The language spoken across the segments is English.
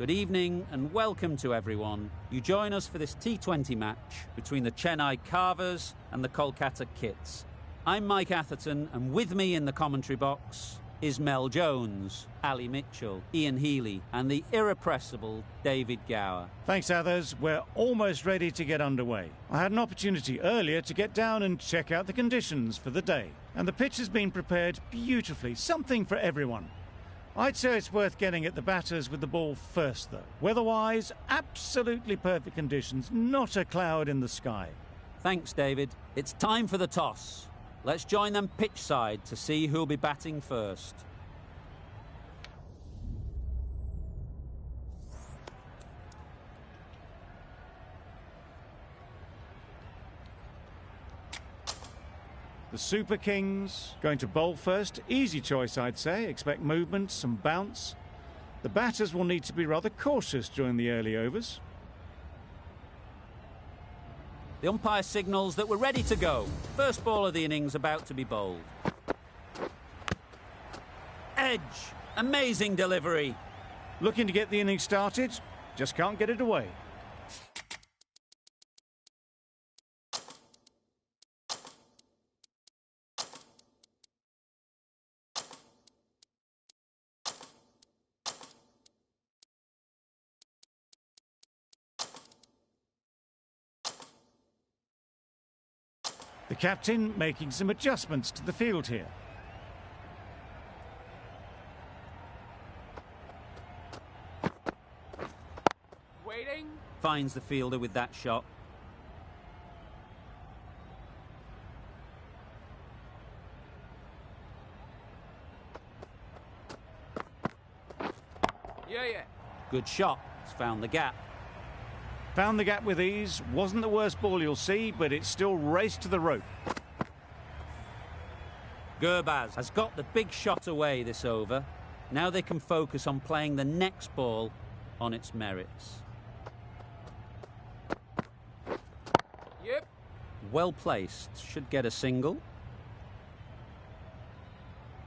Good evening and welcome to everyone. You join us for this T20 match between the Chennai Carvers and the Kolkata Kits. I'm Mike Atherton, and with me in the commentary box is Mel Jones, Ali Mitchell, Ian Healy and the irrepressible David Gower. Thanks, Athers. We're almost ready to get underway. I had an opportunity earlier to get down and check out the conditions for the day. And the pitch has been prepared beautifully, something for everyone. I'd say it's worth getting at the batters with the ball first, though. Weather-wise, absolutely perfect conditions, not a cloud in the sky. Thanks, David. It's time for the toss. Let's join them pitch side to see who'll be batting first. The Super Kings going to bowl first. Easy choice, I'd say. Expect movement, some bounce. The batters will need to be rather cautious during the early overs. The umpire signals that we're ready to go. First ball of the innings about to be bowled. Edge. Amazing delivery. Looking to get the innings started. Just can't get it away. The captain making some adjustments to the field here. Waiting. Finds the fielder with that shot. Yeah. Good shot. It's found the gap. Found the gap with ease. Wasn't the worst ball you'll see, but it still raced to the rope. Gurbaz has got the big shot away this over. Now they can focus on playing the next ball on its merits. Yep. Well placed. Should get a single.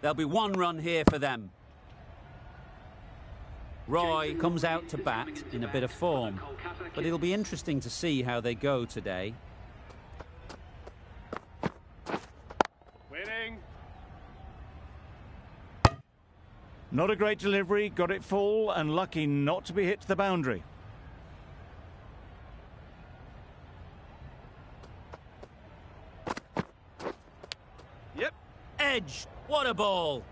There'll be one run here for them. Roy comes out to bat in a bit of form, but it'll be interesting to see how they go today. Waiting. Not a great delivery, got it full and lucky not to be hit to the boundary. Yep. Edge! What a ball!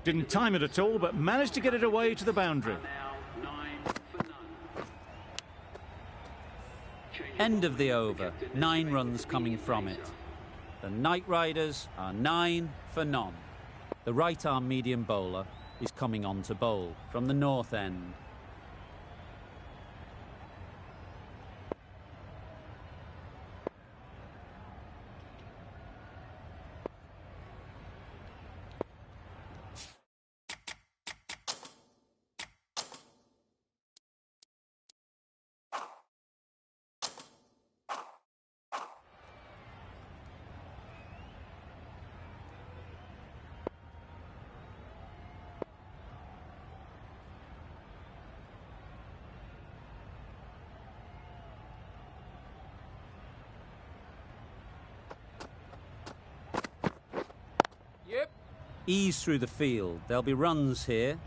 Didn't time it at all, but managed to get it away to the boundary. End of the over. 9 runs coming from it. The Knight Riders are 9 for none. The right-arm medium bowler is coming on to bowl from the north end. Yep. Ease through the field. There'll be runs here.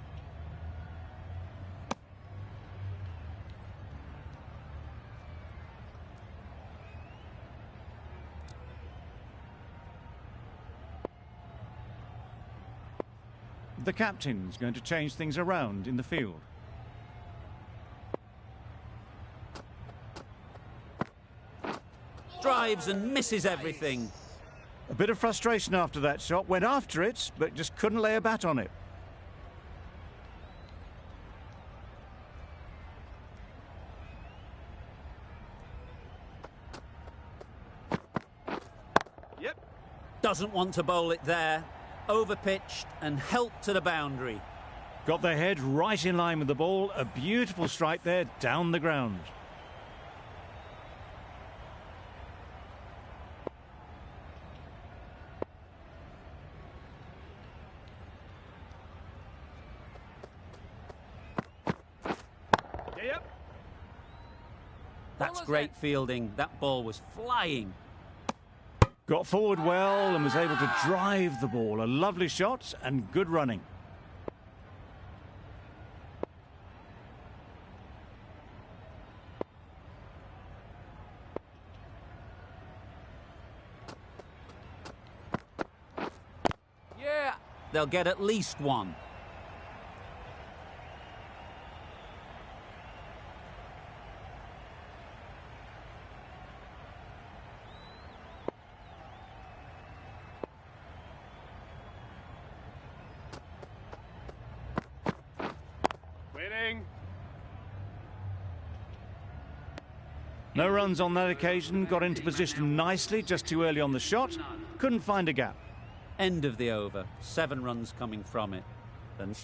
The captain's going to change things around in the field. Drives and misses everything. A bit of frustration after that shot. Went after it, but just couldn't lay a bat on it. Yep. Doesn't want to bowl it there. Overpitched and helped to the boundary. Got their head right in line with the ball. A beautiful strike there down the ground. Yep. That's Almost great there. fielding. That ball was flying. Got forward well and was able to drive the ball. A lovely shot and good running. Yeah. They'll get at least one. Waiting. No runs on that occasion. Got into position nicely, just too early on the shot. Couldn't find a gap. End of the over. 7 runs coming from it. Then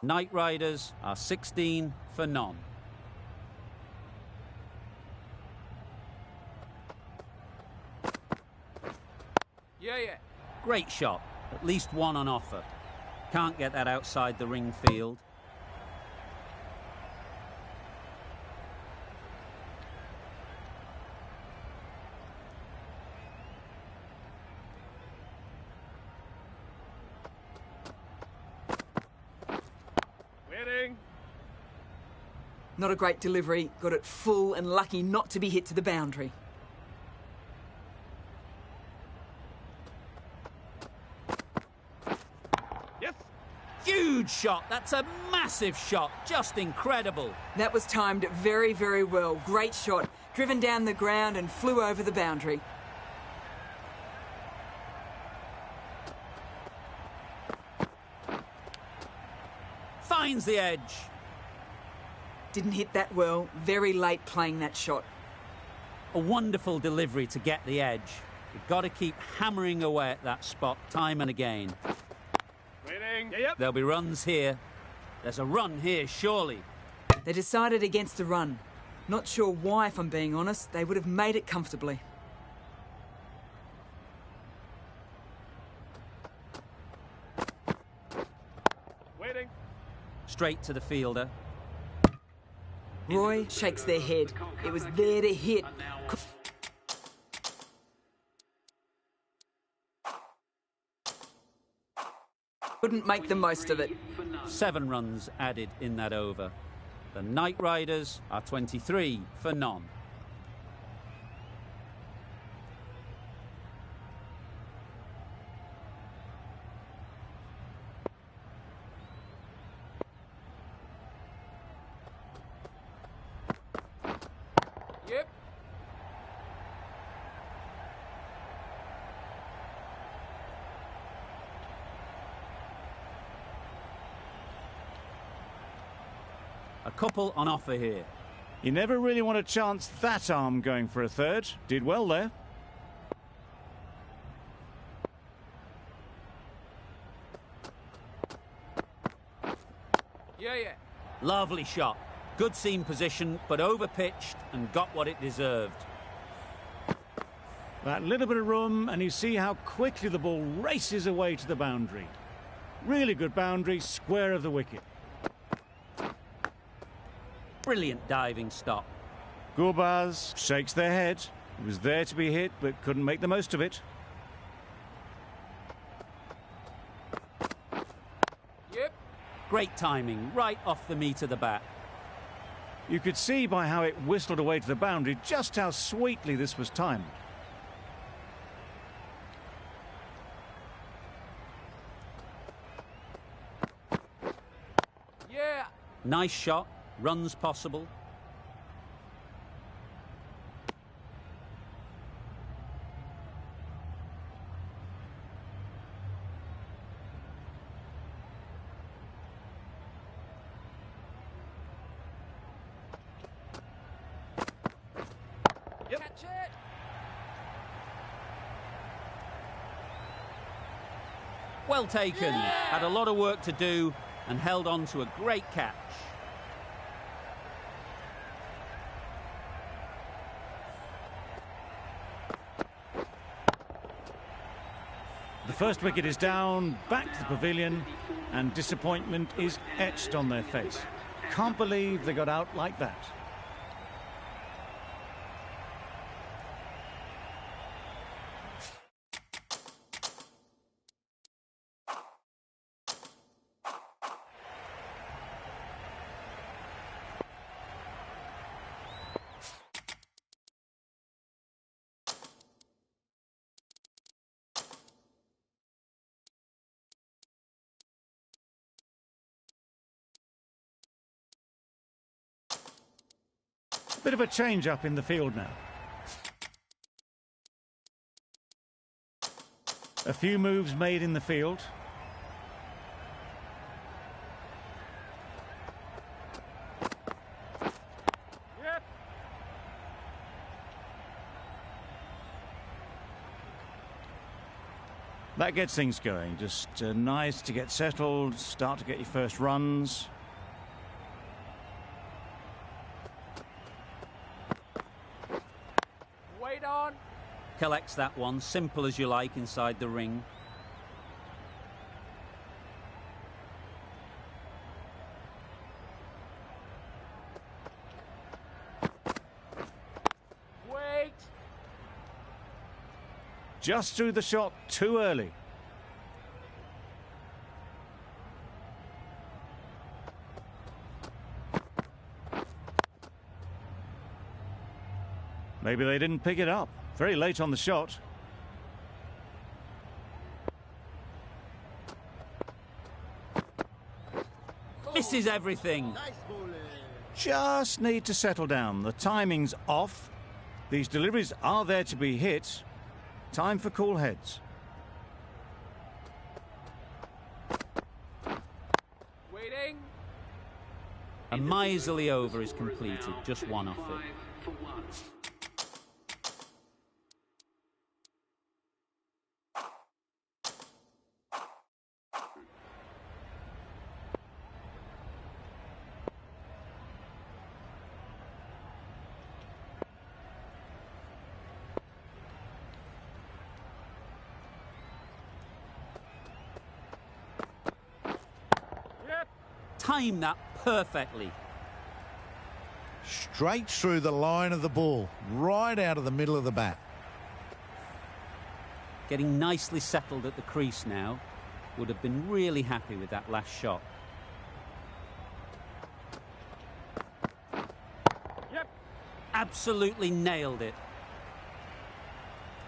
Knight Riders are 16 for none. Yeah. Great shot. At least one on offer. Can't get that outside the ring field. Waiting. Not a great delivery, got it full and lucky not to be hit to the boundary. Yes. Huge shot. That's a massive shot. Just incredible. That was timed very, very well. Great shot. Driven down the ground and flew over the boundary. Finds the edge. Didn't hit that well. Very late playing that shot. A wonderful delivery to get the edge. You've got to keep hammering away at that spot time and again. Waiting. Yep. There'll be runs here. There's a run here, surely. They decided against the run. Not sure why, if I'm being honest. They would have made it comfortably. Waiting. Straight to the fielder. Roy shakes their head. It was there to hit. Couldn't make the most of it. 7 runs added in that over. The Knight Riders are 23 for none. Yep. A couple on offer here. You never really want to chance that arm going for a third. Did well there. Yeah. Lovely shot. Good seam position, but overpitched and got what it deserved. That little bit of room, and you see how quickly the ball races away to the boundary. Really good boundary, square of the wicket. Brilliant diving stop. Gurbaz shakes their head. It was there to be hit, but couldn't make the most of it. Yep. Great timing, right off the meat of the bat. You could see by how it whistled away to the boundary just how sweetly this was timed. Yeah. Nice shot, runs possible. Yep. Catch it. Well taken. Had a lot of work to do and held on to a great catch. first wicket is down, back to the pavilion, and disappointment is etched on their face. Can't believe they got out like that. Bit of a change-up in the field now. A few moves made in the field. Yep. That gets things going. Just nice to get settled, start to get your first runs. Wait on. Collects that one, simple as you like, inside the ring. Wait. Just threw the shot too early. Maybe they didn't pick it up. Very late on the shot. Misses everything. Just need to settle down. The timing's off. These deliveries are there to be hit. Time for cool heads. Waiting. A miserly over is completed, just one off it. Yep. Time that perfectly. Straight through the line of the ball, right out of the middle of the bat. Getting nicely settled at the crease now. Would have been really happy with that last shot. Yep. Absolutely nailed it.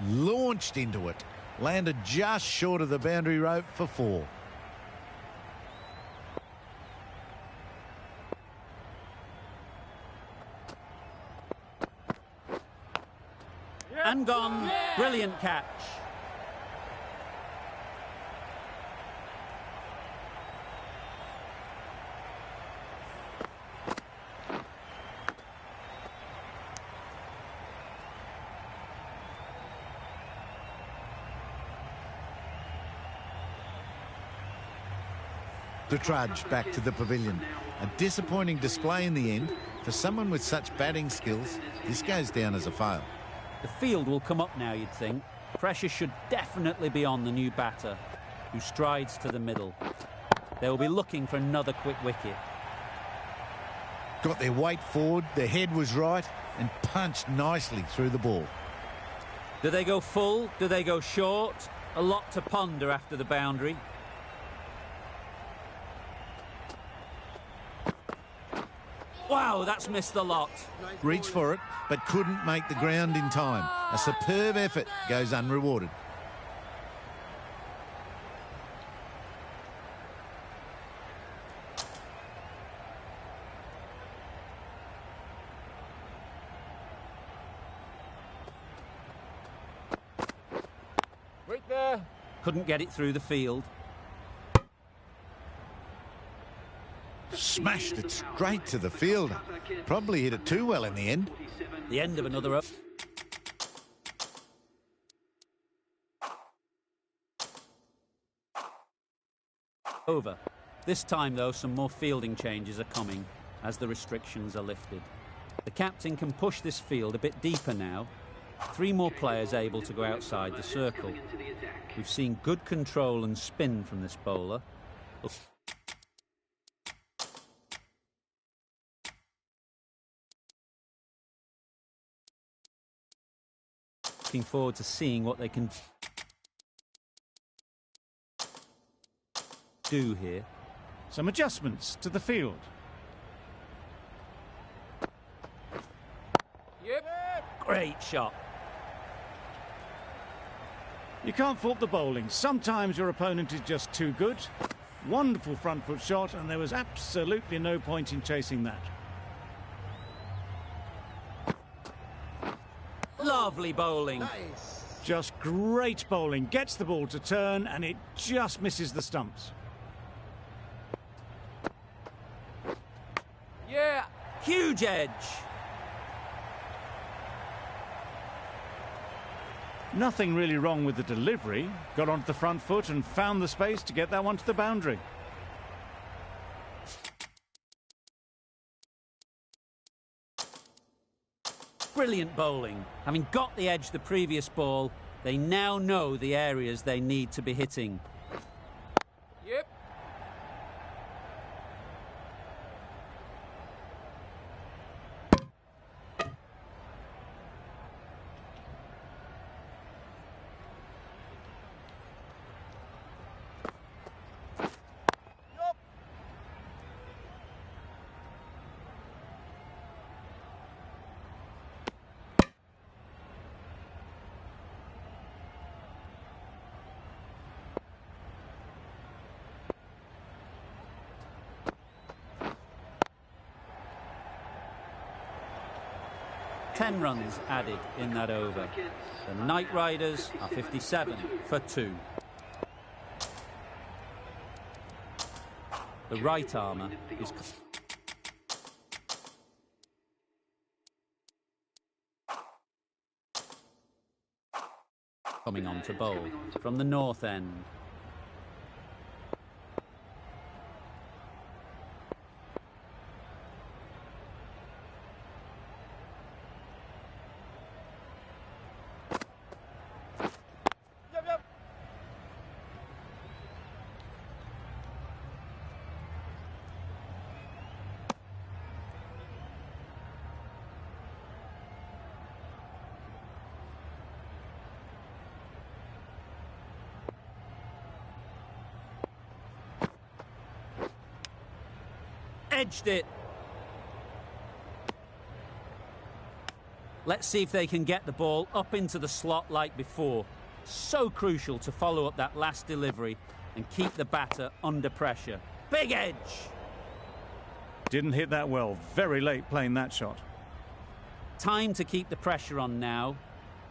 Launched into it. Landed just short of the boundary rope for 4. Yep. And gone. Yeah. Brilliant catch. The trudge back to the pavilion. A disappointing display in the end. For someone with such batting skills, this goes down as a fail. The field will come up now, you'd think. Pressure should definitely be on the new batter, who strides to the middle. They will be looking for another quick wicket. Got their weight forward, their head was right, and punched nicely through the ball. Do they go full? Do they go short? A lot to ponder after the boundary. Wow, that's missed the lot. Reached for it, but couldn't make the ground in time. A superb effort goes unrewarded. Wait there. Couldn't get it through the field. Smashed it straight to the fielder. Probably hit it too well in the end. The end of another up. Over. This time, though, some more fielding changes are coming as the restrictions are lifted. The captain can push this field a bit deeper now, 3 more players able to go outside the circle. We've seen good control and spin from this bowler. Looking forward to seeing what they can do here. Some adjustments to the field. Yep. Great shot. You can't fault the bowling. Sometimes your opponent is just too good. Wonderful front foot shot, and there was absolutely no point in chasing that. Lovely bowling. Just great bowling. Gets the ball to turn, and it just misses the stumps. Yeah. Huge edge. Nothing really wrong with the delivery. Got onto the front foot and found the space to get that one to the boundary. Brilliant bowling. Having got the edge the previous ball, they now know the areas they need to be hitting. Yep. Ten runs added in that over. The Knight Riders are 57 for 2. The right armour is coming on to bowl from the north end. Edged it. Let's see if they can get the ball up into the slot like before. So crucial to follow up that last delivery and keep the batter under pressure. Big edge. Didn't hit that well. Very late playing that shot. Time to keep the pressure on now.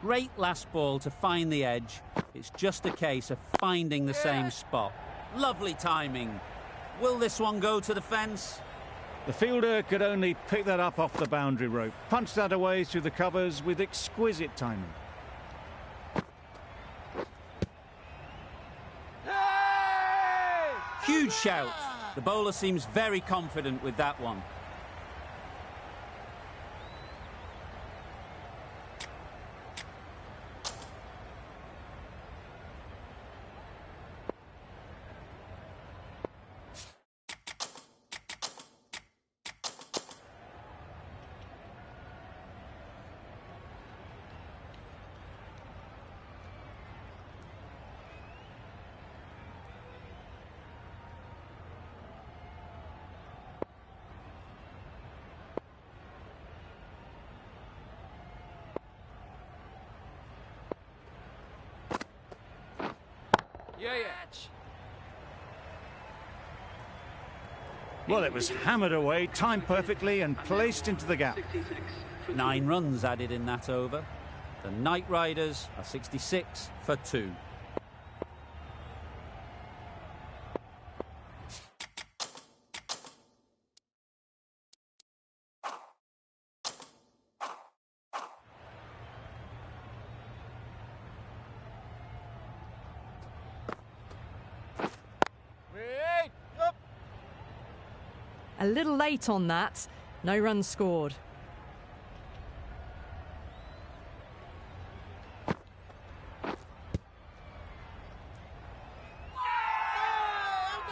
Great last ball to find the edge. It's just a case of finding the same spot. Lovely timing. Will this one go to the fence? The fielder could only pick that up off the boundary rope. Punched that away through the covers with exquisite timing. Hey! Huge shout. The bowler seems very confident with that one. Yeah. Well, it was hammered away, timed perfectly and placed into the gap. 9 runs added in that over. The Knight Riders are 66 for 2. Wait. Up. A little late on that. No runs scored.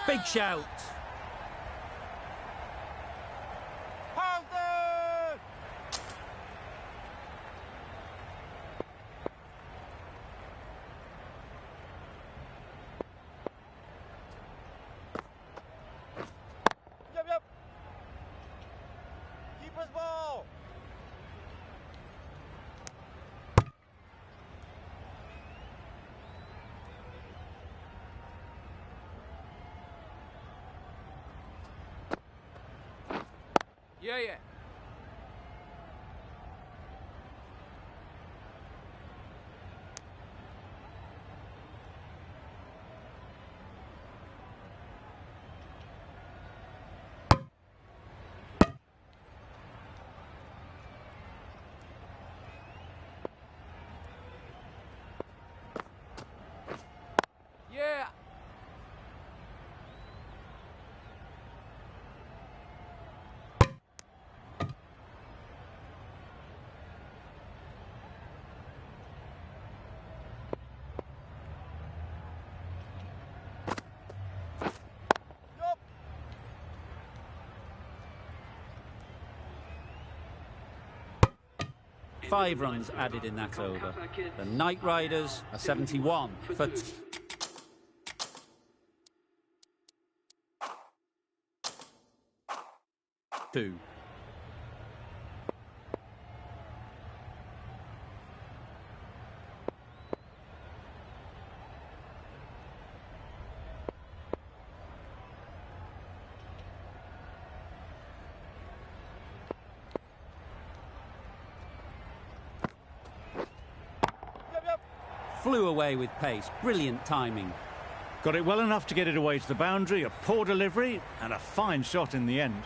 Big shout. Hold it! Yep. Keeper's ball. Yeah. Yeah. 5 runs added in that over. The Knight Riders are 71 for 2. Flew away with pace. Brilliant timing. Got it well enough to get it away to the boundary, a poor delivery, and a fine shot in the end.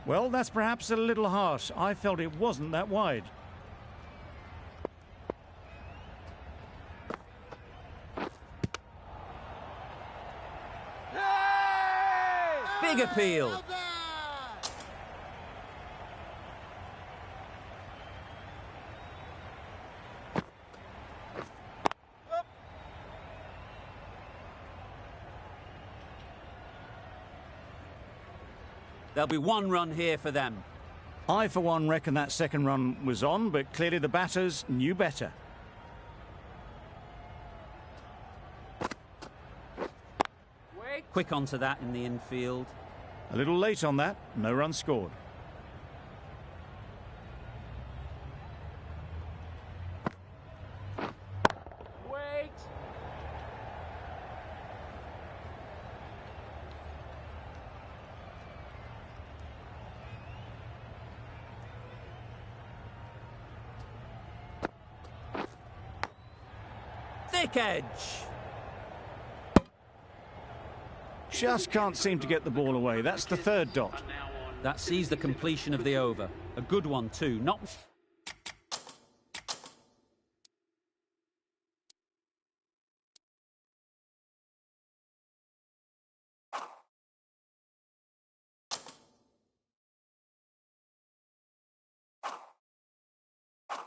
Well, that's perhaps a little harsh. I felt it wasn't that wide. Big appeal. There'll be 1 run here for them. I, for one, reckon that second run was on, but clearly the batters knew better. Quick onto that in the infield. A little late on that, no run scored. Wait. Thick edge. Just can't seem to get the ball away. That's the 3rd dot. That sees the completion of the over. A good one too. Not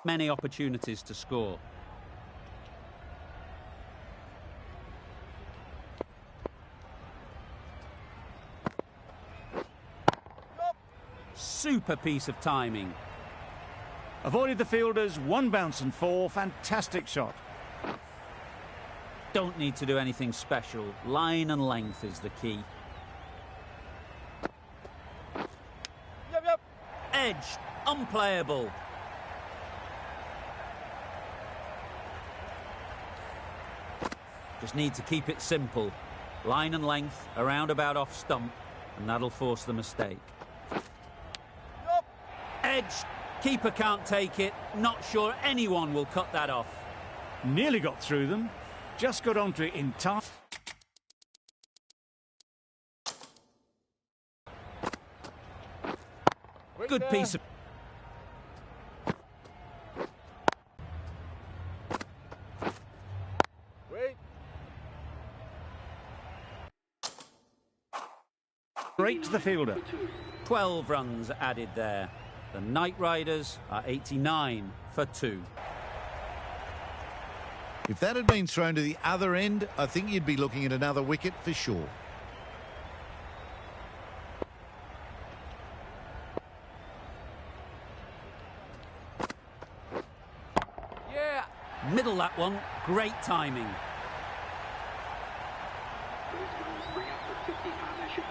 many opportunities to score. Super piece of timing. Avoided the fielders, 1 bounce and 4. Fantastic shot. Don't need to do anything special. Line and length is the key. Yep. Edge, unplayable. Just need to keep it simple. Line and length, around about off stump, and that'll force the mistake. Edge, keeper can't take it. Not sure anyone will cut that off. Nearly got through them. Just got onto it in time. Good piece of... Wait. Straight to the fielder. 12 runs added there. The Knight Riders are 89 for 2. If that had been thrown to the other end, I think you'd be looking at another wicket for sure. Yeah. Middle that one. Great timing.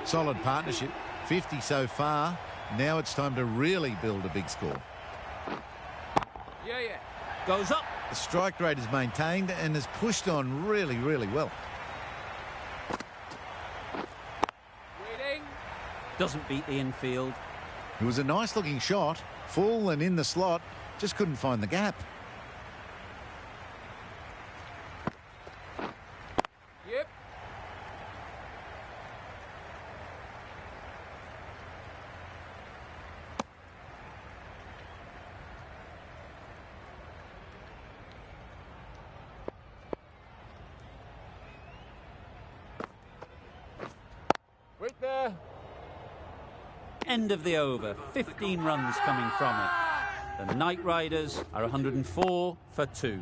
Solid partnership. 50 so far. Now it's time to really build a big score. Yeah, yeah. Goes up. The strike rate is maintained and has pushed on really, really well. Waiting. Doesn't beat the infield. It was a nice looking shot. Full and in the slot. Just couldn't find the gap. Yep. Wait there. End of the over. 15 runs coming from it. The Knight Riders are 104 for 2.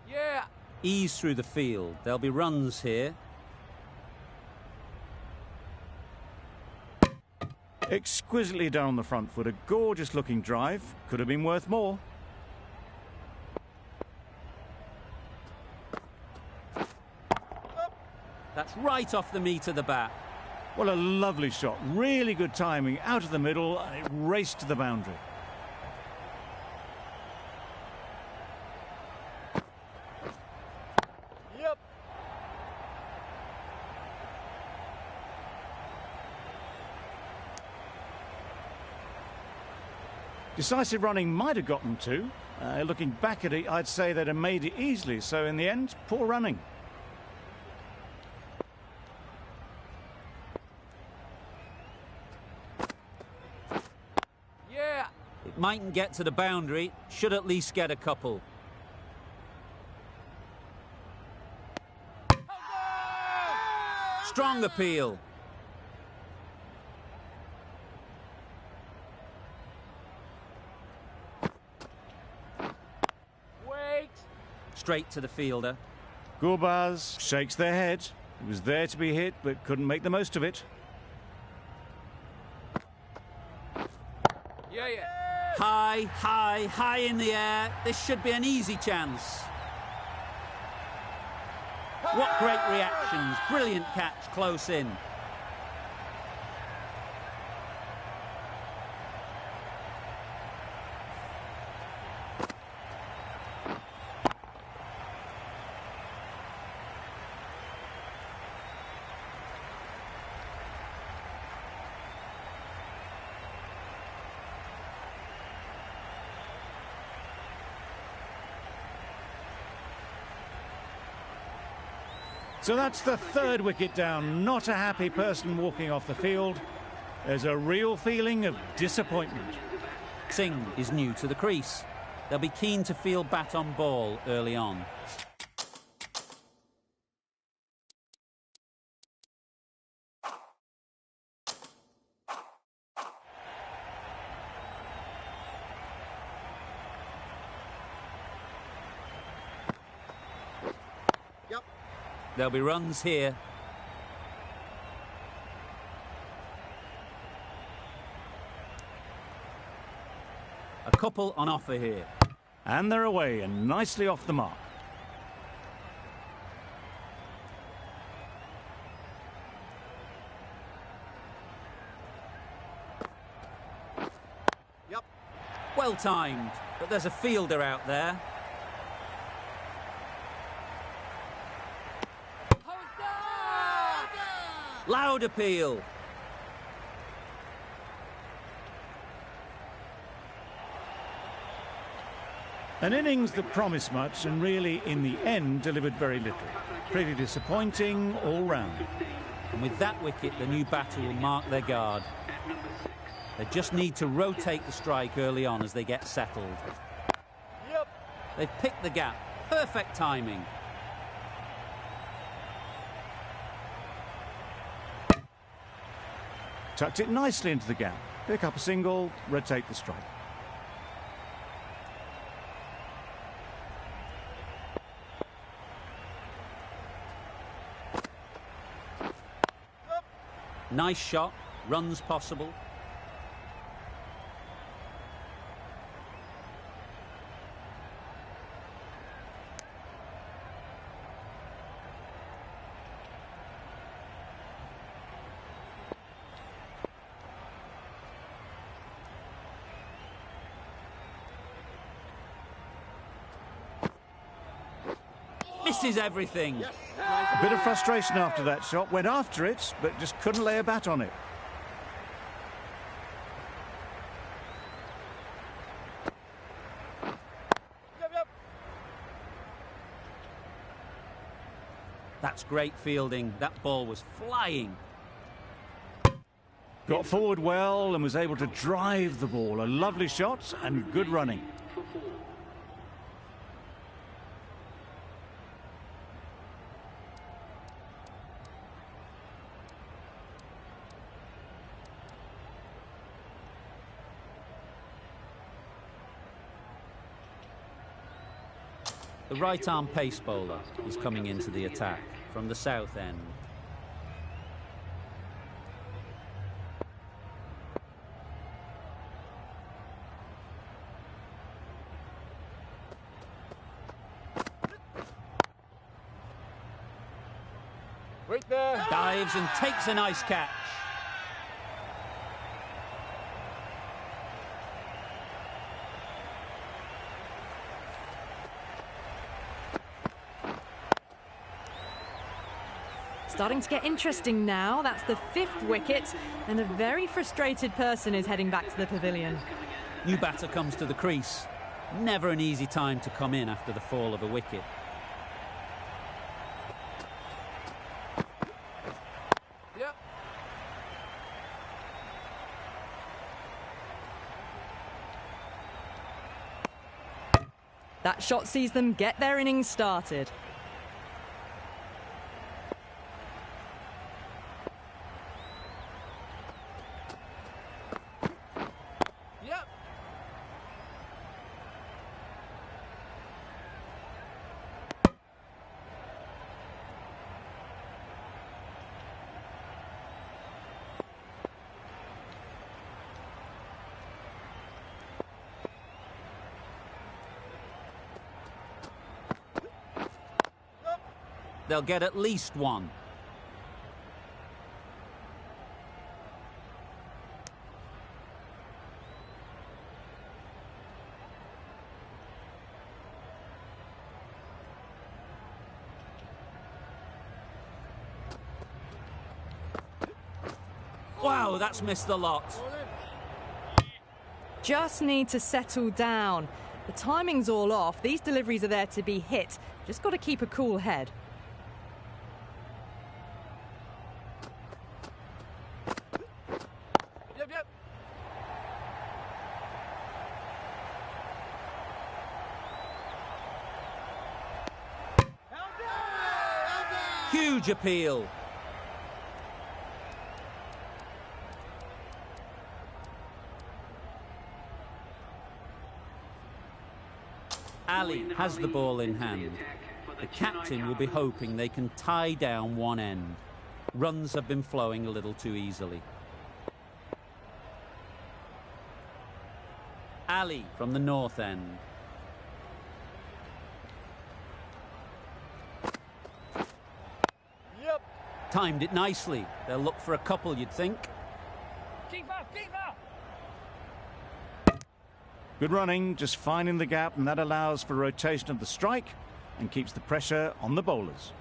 Yeah. Ease through the field. There'll be runs here. Exquisitely done on the front foot. A gorgeous looking drive. Could have been worth more. That's right off the meat of the bat. Well, a lovely shot. Really good timing. Out of the middle and it raced to the boundary. Yep. Decisive running might have gotten two. Looking back at it, I'd say they'd have made it easily. So in the end, poor running. Yeah. It mightn't get to the boundary. Should at least get a couple. Strong appeal. Wait. Straight to the fielder. Gurbaz shakes their head. It was there to be hit, but couldn't make the most of it. Yeah, yeah. High, high, high in the air. This should be an easy chance. What great reactions. Brilliant catch close in. So that's the third wicket down. Not a happy person walking off the field. There's a real feeling of disappointment. Singh is new to the crease. They'll be keen to field bat on ball early on. There'll be runs here. A couple on offer here. And they're away and nicely off the mark. Well timed, but there's a fielder out there. Loud appeal. An innings that promised much and really, in the end, delivered very little. Pretty disappointing all round. And with that wicket, the new batter will mark their guard. They just need to rotate the strike early on as they get settled. Yep. They've picked the gap. Perfect timing. Tucked it nicely into the gap. Pick up a single, rotate the strike. Nice shot. Runs possible. Misses everything. A bit of frustration after that shot. Went after it, but just couldn't lay a bat on it. Yep. That's great fielding. That ball was flying. Got forward well and was able to drive the ball. A lovely shot and good running. The right-arm pace bowler is coming into the attack from the south end. Wait there. Dives and takes a nice catch. Starting to get interesting now. That's the 5th wicket, and a very frustrated person is heading back to the pavilion. New batter comes to the crease. Never an easy time to come in after the fall of a wicket. Yep. That shot sees them get their innings started. Yep. They'll get at least one. Wow, that's missed the lot. Just need to settle down. The timing's all off. These deliveries are there to be hit. Just got to keep a cool head. Yep. Huge appeal. Ali has the ball in hand. The captain will be hoping they can tie down one end. Runs have been flowing a little too easily. Ali from the north end. Yep. Timed it nicely. They'll look for a couple, you'd think. Keeper. Good running, just finding the gap, and that allows for rotation of the strike and keeps the pressure on the bowlers.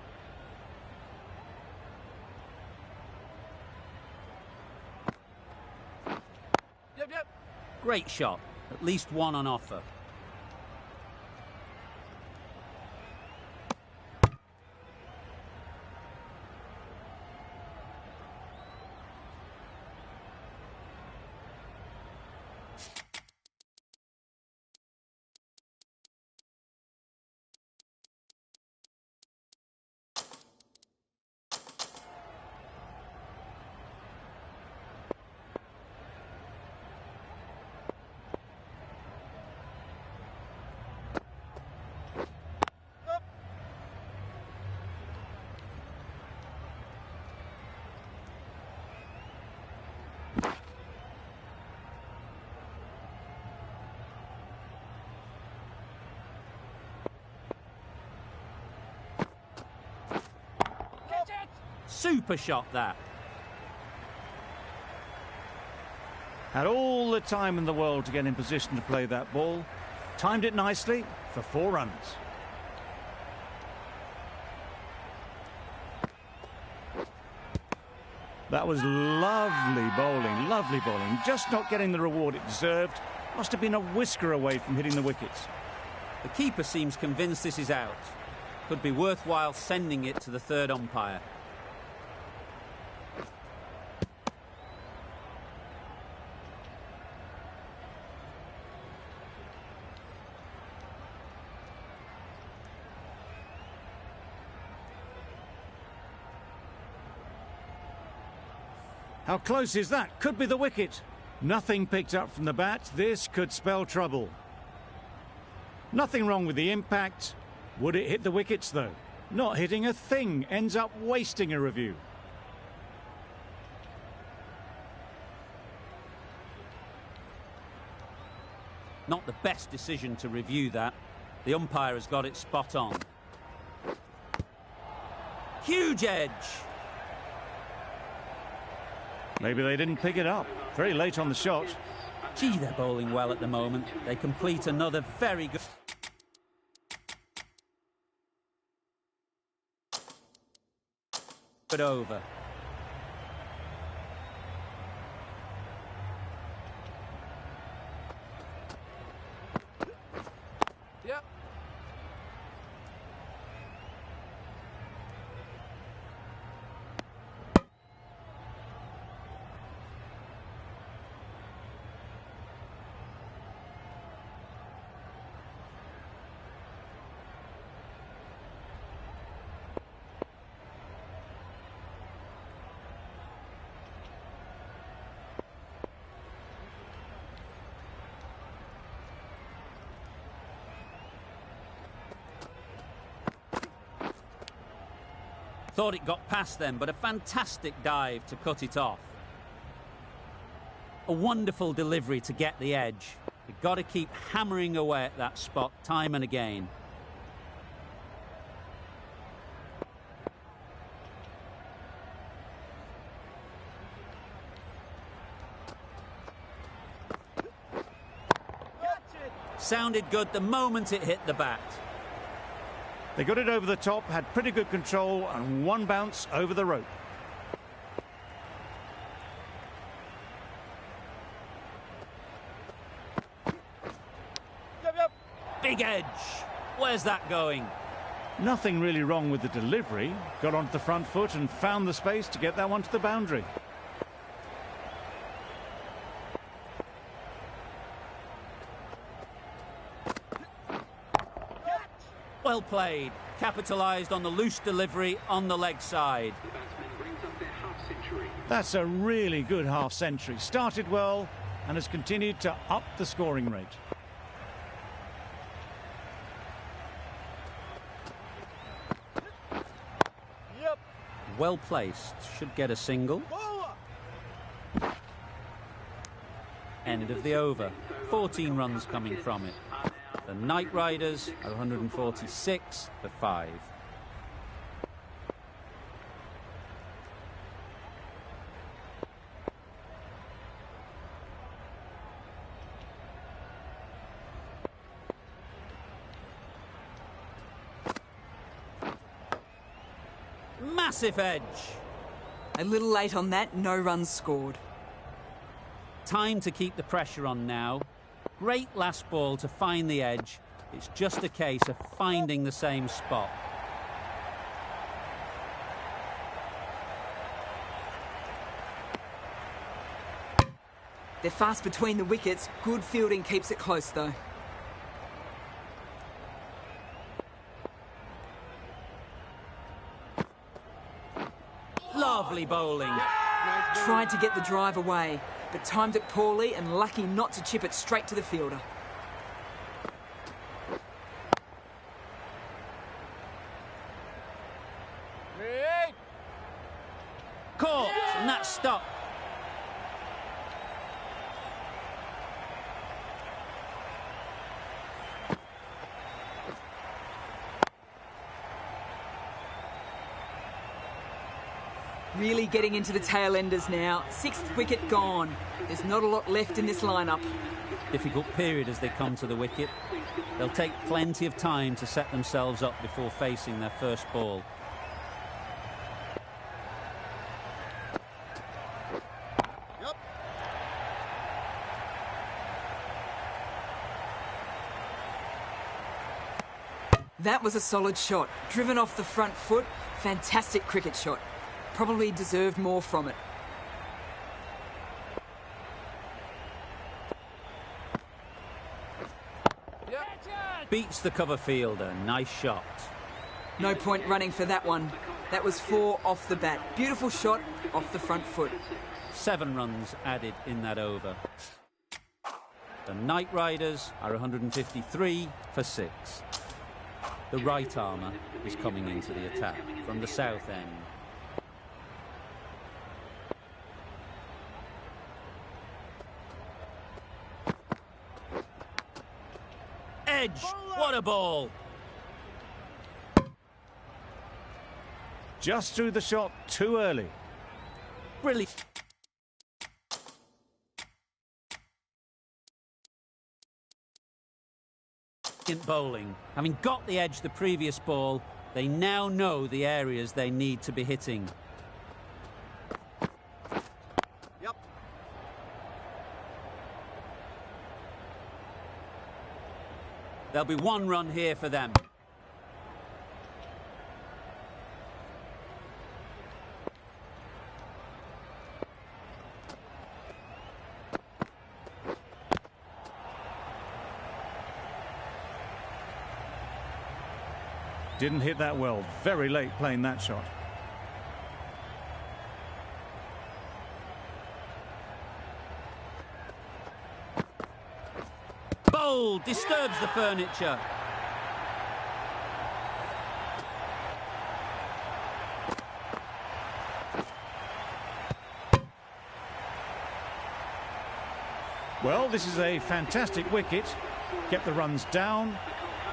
Great shot. At least one on offer. Super shot, that. Had all the time in the world to get in position to play that ball. Timed it nicely for 4 runs. That was lovely bowling, just not getting the reward it deserved. Must have been a whisker away from hitting the wickets. The keeper seems convinced this is out. Could be worthwhile sending it to the third umpire. How close is that? Could be the wicket. Nothing picked up from the bat. This could spell trouble. Nothing wrong with the impact. Would it hit the wickets, though? Not hitting a thing. Ends up wasting a review. Not the best decision to review that. The umpire has got it spot on. Huge edge. Maybe they didn't pick it up. Very late on the shot. Gee, they're bowling well at the moment. They complete another very good... But over. Yep. Thought it got past them, but a fantastic dive to cut it off. A wonderful delivery to get the edge. They've got to keep hammering away at that spot time and again. Sounded good the moment it hit the bat. They got it over the top, had pretty good control, and one bounce over the rope. Yep. Big edge. Where's that going? Nothing really wrong with the delivery. Got onto the front foot and found the space to get that one to the boundary. Well played. Capitalised on the loose delivery on the leg side. That's a really good half-century. Started well and has continued to up the scoring rate. Yep. Well placed. Should get a single. Bowler. End of the over. 14 runs coming from it. The Knight Riders are 146 for 5. Massive edge. A little late on that, no runs scored. time to keep the pressure on now. Great last ball to find the edge. It's just a case of finding the same spot. They're fast between the wickets. Good fielding keeps it close, though. Lovely bowling. Tried to get the drive away, but timed it poorly and lucky not to chip it straight to the fielder. Caught, and that's stopped. Really getting into the tail enders now. 6th wicket gone. There's not a lot left in this lineup. Difficult period as they come to the wicket. They'll take plenty of time to set themselves up before facing their first ball. That was a solid shot. Driven off the front foot. Fantastic cricket shot. Probably deserved more from it. Beats the cover fielder. Nice shot. No point running for that one. That was 4 off the bat. Beautiful shot off the front foot. 7 runs added in that over. The Knight Riders are 153 for 6. The right armour is coming into the attack from the south end. Edge! What a ball! Just threw the shot too early. Brilliant. Bowling. Having got the edge the previous ball, they now know the areas they need to be hitting. Yep. There'll be 1 run here for them. Didn't hit that well. Very late playing that shot. Bowl disturbs the furniture. Well, this is a fantastic wicket. Kept the runs down.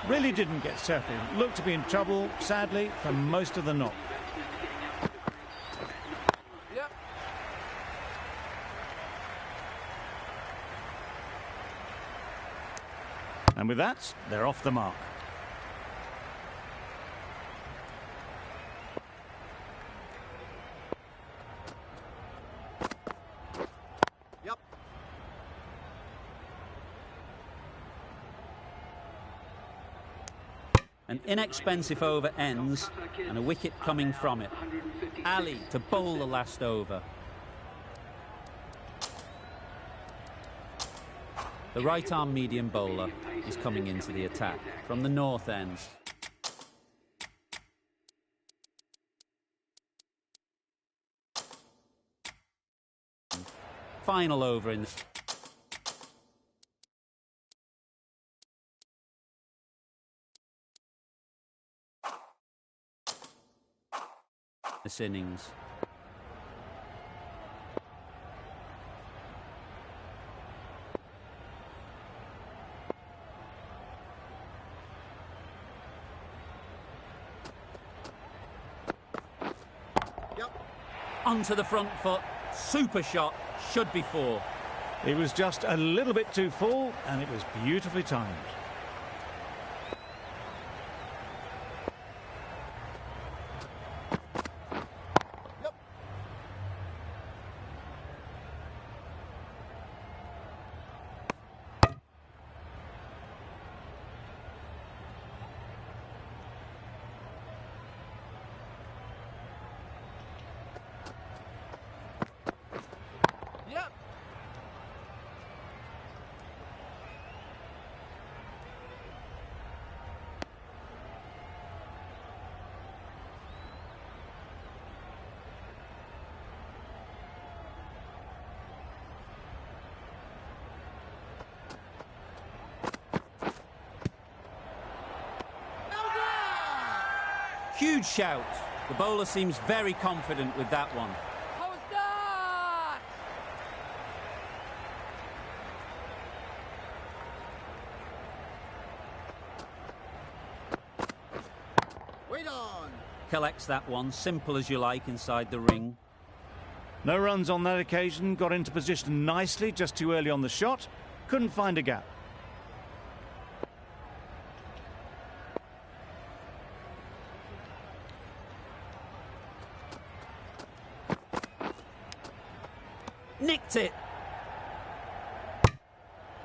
Really didn't get settled. Looked to be in trouble, sadly, for most of the knock. Yep. And with that, they're off the mark. Yep. An inexpensive over ends and a wicket coming from it. Ali to bowl the last over. The right-arm medium bowler is coming into the attack from the north end. Final over in this innings. Yep. Onto the front foot. Super shot. Should be 4. It was just a little bit too full, and it was beautifully timed. Huge shout. The bowler seems very confident with that one. Wait on. Collects that one, simple as you like, inside the ring. No runs on that occasion, got into position nicely, just too early on the shot. Couldn't find a gap. Nicked it.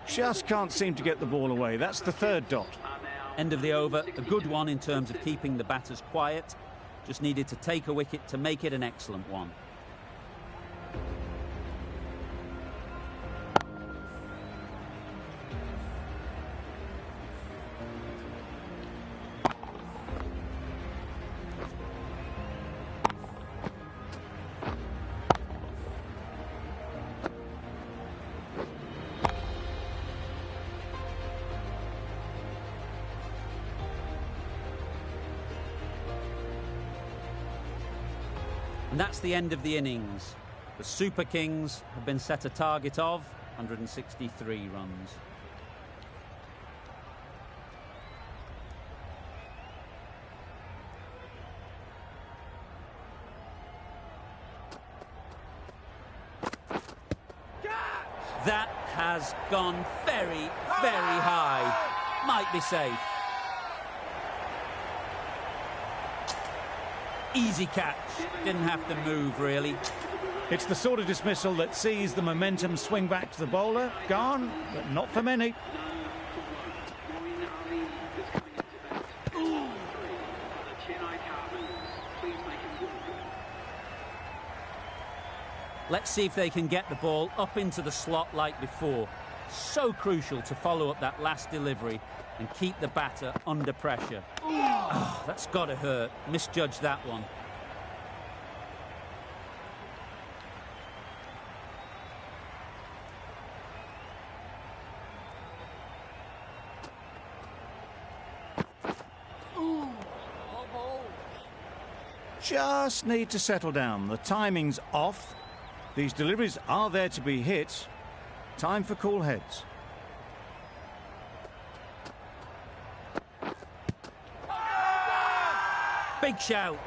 Just can't seem to get the ball away. That's the third dot. End of the over. A good one in terms of keeping the batters quiet. Just needed to take a wicket to make it an excellent one. And that's the end of the innings. The Super Kings have been set a target of 163 runs. That has gone very, very high. Might be safe. Easy catch. Didn't have to move, really. It's the sort of dismissal that sees the momentum swing back to the bowler. Gone, but not for many. Let's see if they can get the ball up into the slot like before. So crucial to follow up that last delivery and keep the batter under pressure. Oh, that's got to hurt. Misjudged that one. Just need to settle down. The timing's off. These deliveries are there to be hit. Time for cool heads. Big shout.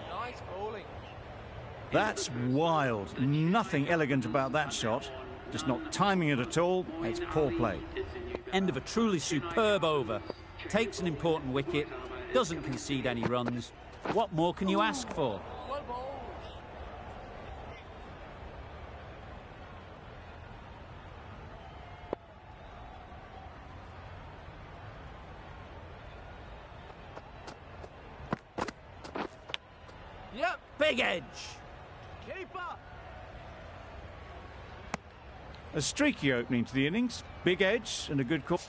Nice bowling. That's wild. Nothing elegant about that shot. Just not timing it at all. It's poor play. End of a truly superb over. Takes an important wicket. Doesn't concede any runs. What more can you ask for? Yep. Big edge. Keeper. A streaky opening to the innings. Big edge and a good call.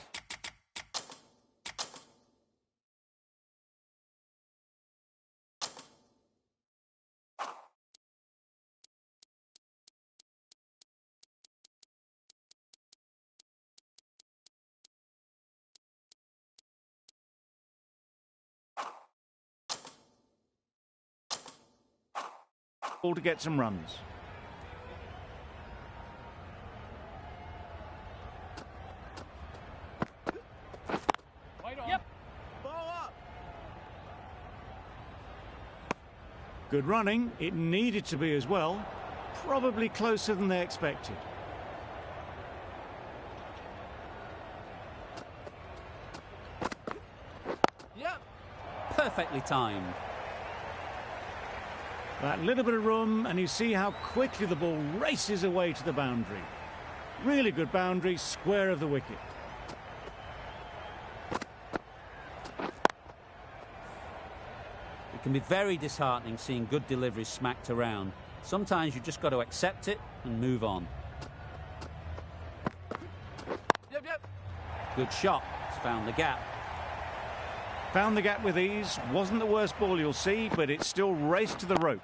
All to get some runs. Yep. Ball up. Good running. It needed to be as well. Probably closer than they expected. Yep. Perfectly timed. That little bit of room, and you see how quickly the ball races away to the boundary. Really good boundary, square of the wicket. It can be very disheartening seeing good deliveries smacked around. Sometimes you just got to accept it and move on. Yep. Good shot. It's found the gap. Found the gap with ease. Wasn't the worst ball you'll see, but it still raced to the rope.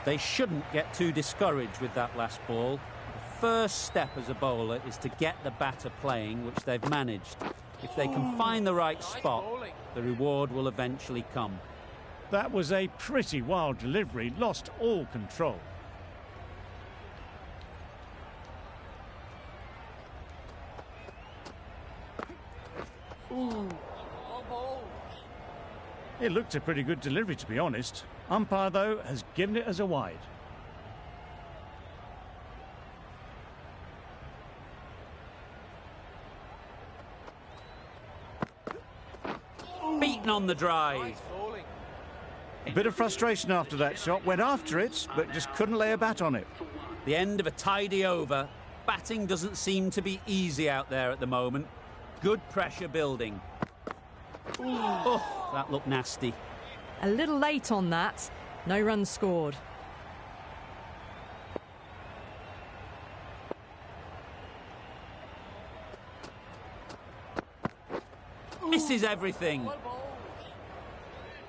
They shouldn't get too discouraged with that last ball. The first step as a bowler is to get the batter playing, which they've managed. If they can find the right spot, the reward will eventually come. That was a pretty wild delivery, lost all control. It looked a pretty good delivery, to be honest. Umpire, though, has given it as a wide. Beaten on the drive. A bit of frustration after that shot. Went after it, but just couldn't lay a bat on it. The end of a tidy over. Batting doesn't seem to be easy out there at the moment. Good pressure building. Oh, that looked nasty. A little late on that. No runs scored. Misses everything.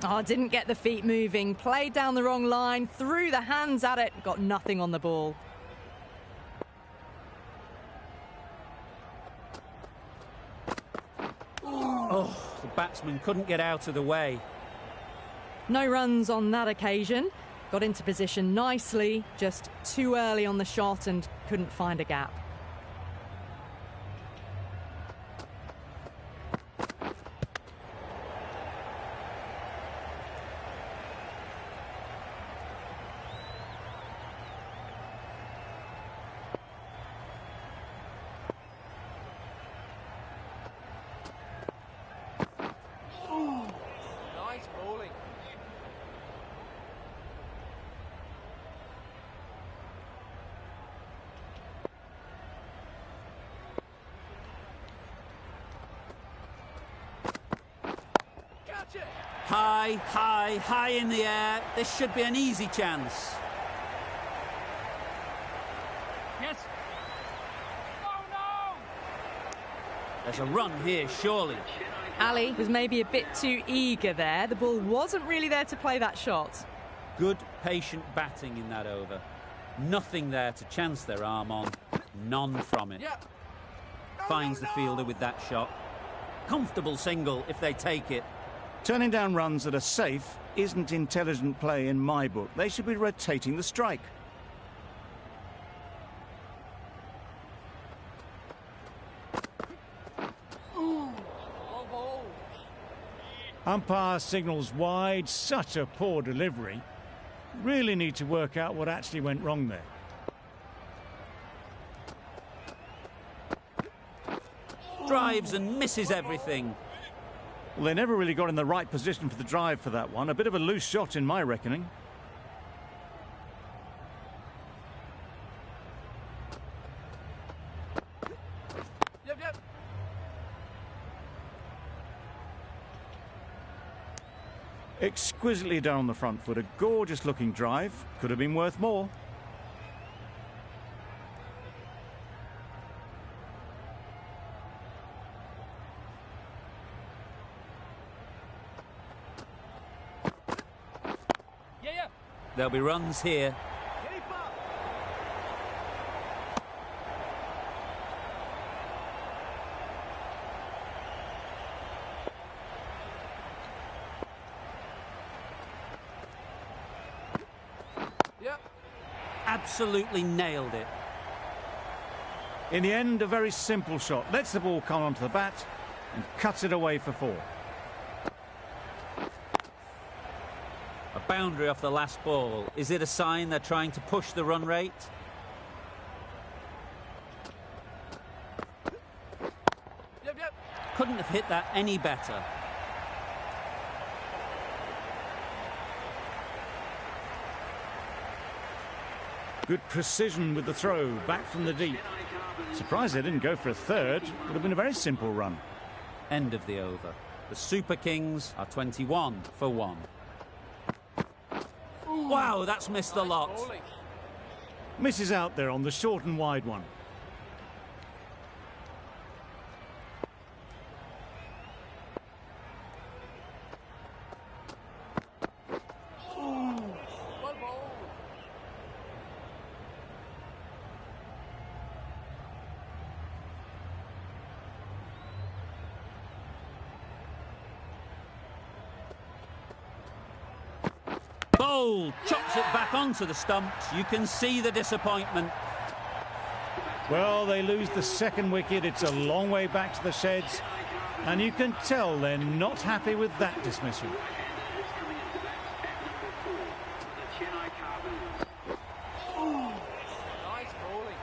Oh, didn't get the feet moving. Played down the wrong line. Threw the hands at it. Got nothing on the ball. Oh, the batsman couldn't get out of the way. No runs on that occasion. Got into position nicely, just too early on the shot and couldn't find a gap. Nice bowling. Catch it. High, high, high in the air. This should be an easy chance. Yes. Oh no! There's a run here, surely. Ali was maybe a bit too eager there. The ball wasn't really there to play that shot. Good, patient batting in that over. Nothing there to chance their arm on. None from it. Yeah. Finds the fielder with that shot. Comfortable single if they take it. Turning down runs that are safe isn't intelligent play in my book. They should be rotating the strike. Umpire signals wide. Such a poor delivery. Really need to work out what actually went wrong there. Drives and misses everything. Well, they never really got in the right position for the drive for that one. A bit of a loose shot in my reckoning. Yep. Exquisitely done on the front foot. A gorgeous looking drive. Could have been worth more. Yeah. There'll be runs here. Keep up. Yep. Absolutely nailed it. In the end, a very simple shot. Lets the ball come onto the bat and cuts it away for 4. A boundary off the last ball. Is it a sign they're trying to push the run rate? Yep. Couldn't have hit that any better. Good precision with the throw, back from the deep. Surprised they didn't go for a third. Would have been a very simple run. End of the over. The Super Kings are 21 for 1. Wow, that's missed the lot. Bowling. Misses out there on the short and wide one. Bowled, chops it back onto the stumps. You can see the disappointment. Well, they lose the second wicket. It's a long way back to the sheds. And you can tell they're not happy with that dismissal. Nice bowling.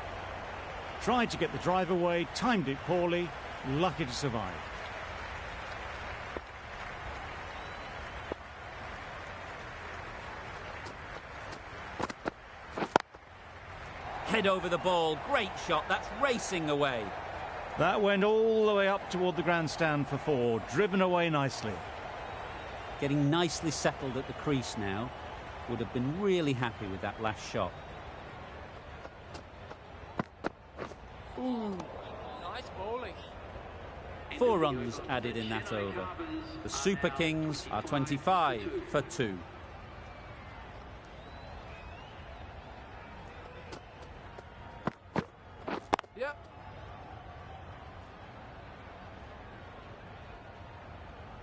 Tried to get the drive away, timed it poorly, lucky to survive. Head over the ball, great shot, that's racing away. That went all the way up toward the grandstand for 4, driven away nicely. Getting nicely settled at the crease now. Would have been really happy with that last shot. Nice bowling. 4 runs added in that over. The Super Kings are 25 for 2. Yep.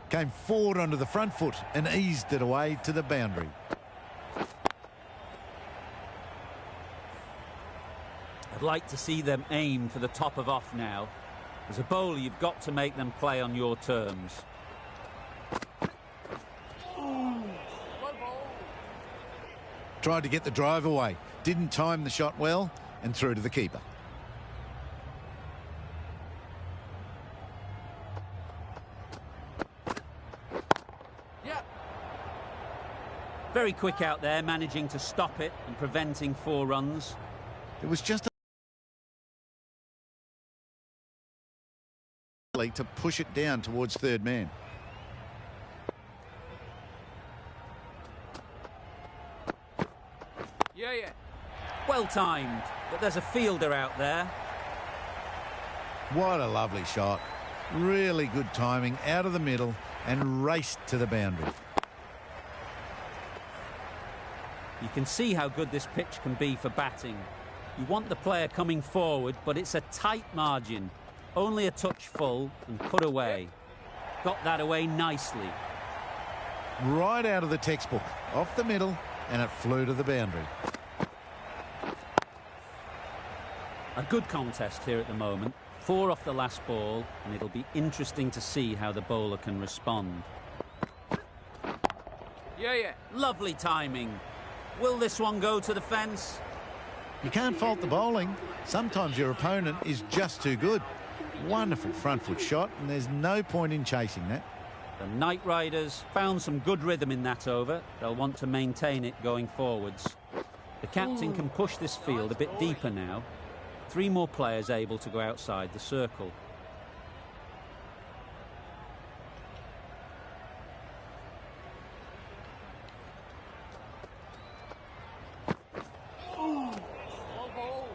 Came forward onto the front foot and eased it away to the boundary. I'd like to see them aim for the top of off now. As a bowler, you've got to make them play on your terms. Well bowled. Tried to get the drive away. Didn't time the shot well and through to the keeper. Yep. Very quick out there, managing to stop it and preventing 4 runs. It was just to push it down towards third man. Yeah, yeah. Well timed, but there's a fielder out there. What a lovely shot. Really good timing, out of the middle and raced to the boundary. You can see how good this pitch can be for batting. You want the player coming forward, but it's a tight margin. Only a touch full and put away. Got that away nicely. Right out of the textbook, off the middle, and it flew to the boundary. A good contest here at the moment. 4 off the last ball, and it'll be interesting to see how the bowler can respond. Yeah, yeah. Lovely timing. Will this one go to the fence? You can't fault the bowling. Sometimes your opponent is just too good. Wonderful front foot shot, and there's no point in chasing that. The Knight Riders found some good rhythm in that over. They'll want to maintain it going forwards. The captain can push this field a bit deeper now. 3 more players able to go outside the circle. Well bowled.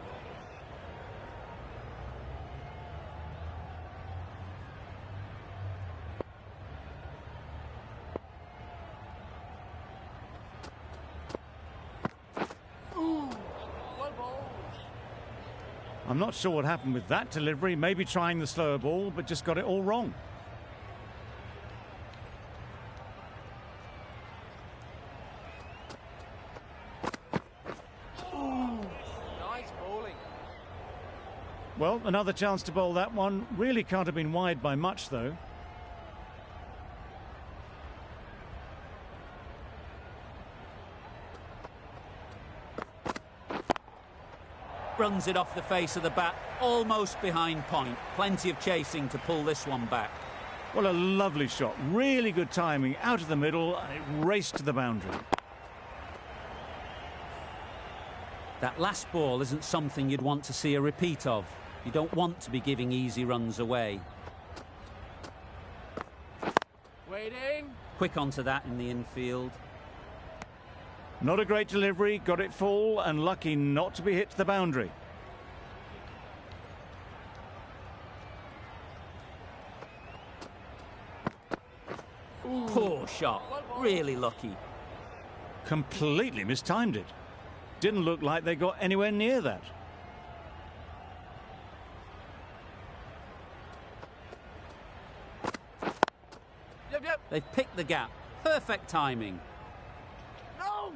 Well bowled. I'm not sure what happened with that delivery. Maybe trying the slower ball, but just got it all wrong. Nice bowling. Well, another chance to bowl that one. Really can't have been wide by much, though. Runs it off the face of the bat, almost behind point. Plenty of chasing to pull this one back. Well, a lovely shot. Really good timing. Out of the middle, and it raced to the boundary. That last ball isn't something you'd want to see a repeat of. You don't want to be giving easy runs away. Waiting. Quick onto that in the infield. Not a great delivery, got it full, and lucky not to be hit to the boundary. Poor shot. Really lucky. Completely mistimed it. Didn't look like they got anywhere near that. Yep, yep. They've picked the gap. Perfect timing. No.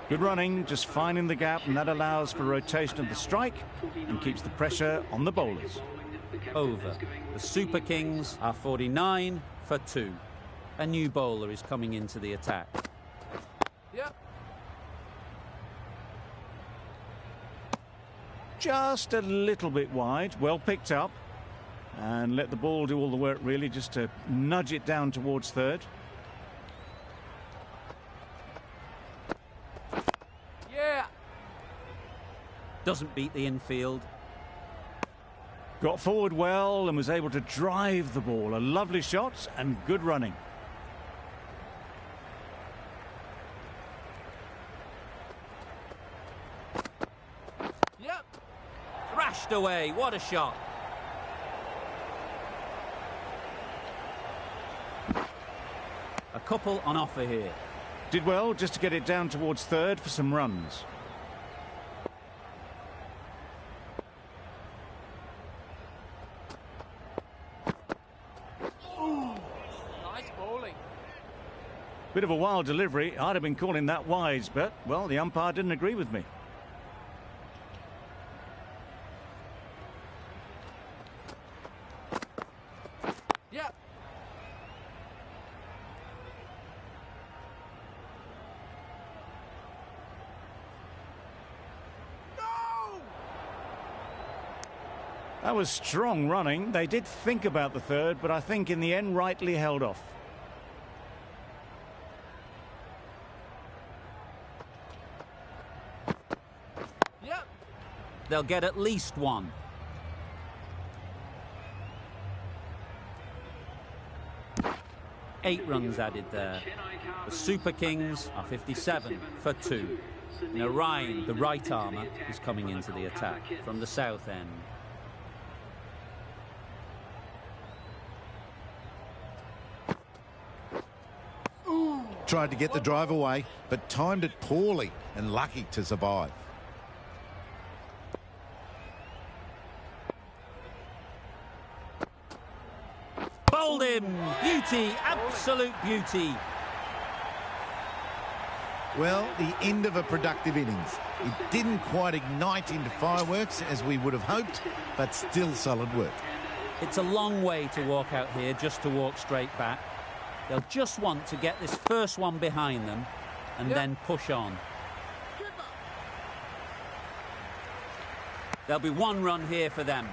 Good running, just finding the gap, and that allows for rotation of the strike and keeps the pressure on the bowlers. Over. The Super Kings are 49 for 2. A new bowler is coming into the attack. Yep. Just a little bit wide, well picked up. And let the ball do all the work, really, just to nudge it down towards third. Yeah. Doesn't beat the infield. Got forward well and was able to drive the ball. A lovely shot and good running. Yep. Thrashed away. What a shot. A couple on offer here. Did well just to get it down towards third for some runs. Nice bowling. Bit of a wild delivery. I'd have been calling that wise, but, well, the umpire didn't agree with me. Yep. No! That was strong running. They did think about the third, but I think in the end rightly held off. Yep. They'll get at least one. Eight runs added there. The Super Kings are 57 for 2. Narayan, the right armour, is coming into the attack from the south end. Tried to get the drive away, but timed it poorly and lucky to survive. Bowled him! Beauty! Absolute beauty! Well, the end of a productive innings. It didn't quite ignite into fireworks as we would have hoped, but still solid work. It's a long way to walk out here just to walk straight back. They'll just want to get this first one behind them and then push on. There'll be one run here for them.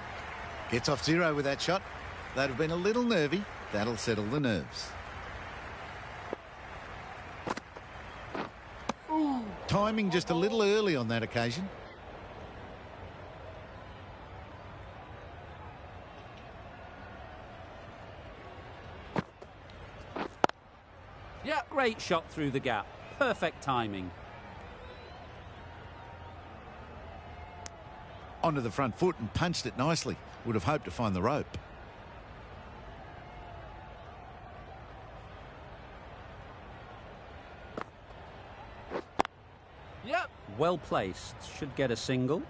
Gets off zero with that shot. They'd have been a little nervy. That'll settle the nerves. Timing just a little early on that occasion. Yeah, great shot through the gap. Perfect timing. Onto the front foot and punched it nicely. Would have hoped to find the rope. Yep. Well placed. Should get a single.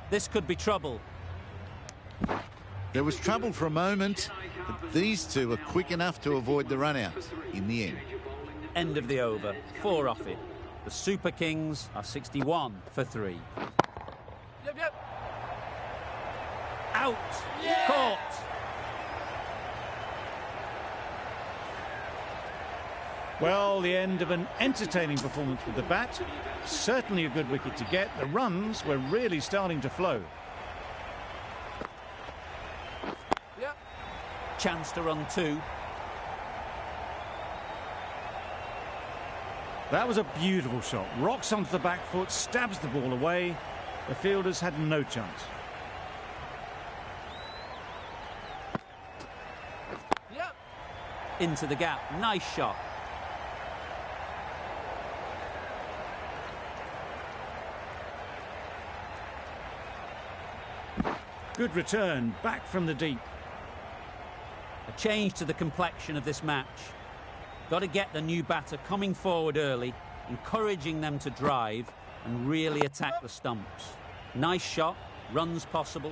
This could be trouble. There was trouble for a moment, but these two are quick enough to avoid the run out in the end. End of the over. 4 off it. The Super Kings are 61 for 3. Yep, yep. Out! Yeah! Caught! Well, the end of an entertaining performance with the bat. Certainly a good wicket to get. The runs were really starting to flow. Yep. Chance to run 2. That was a beautiful shot. Rocks onto the back foot, stabs the ball away. The fielders had no chance. Yep. Into the gap. Nice shot. Good return, back from the deep. A change to the complexion of this match. Got to get the new batter coming forward early, encouraging them to drive and really attack the stumps. Nice shot, runs possible.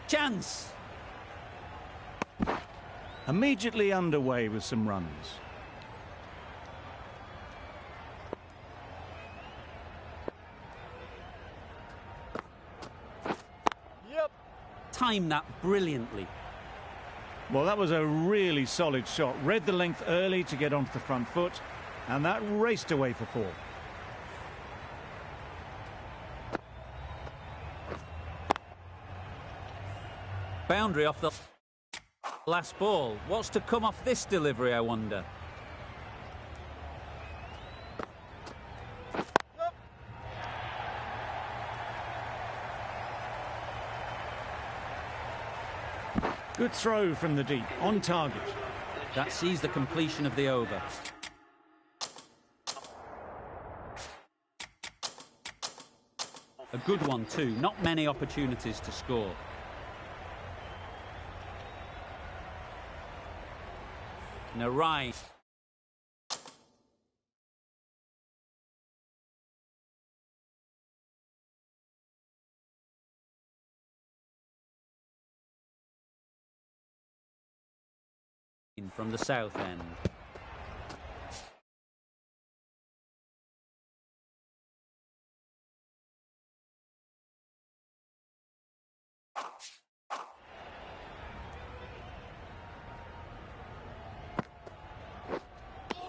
Chance! Immediately underway with some runs. timed that brilliantly. Well, that was a really solid shot. Read the length early to get onto the front foot, and that raced away for 4. Boundary off the last ball. What's to come off this delivery, I wonder? Good throw from the deep, on target. That sees the completion of the over. A good one too, not many opportunities to score. No right. From the south end.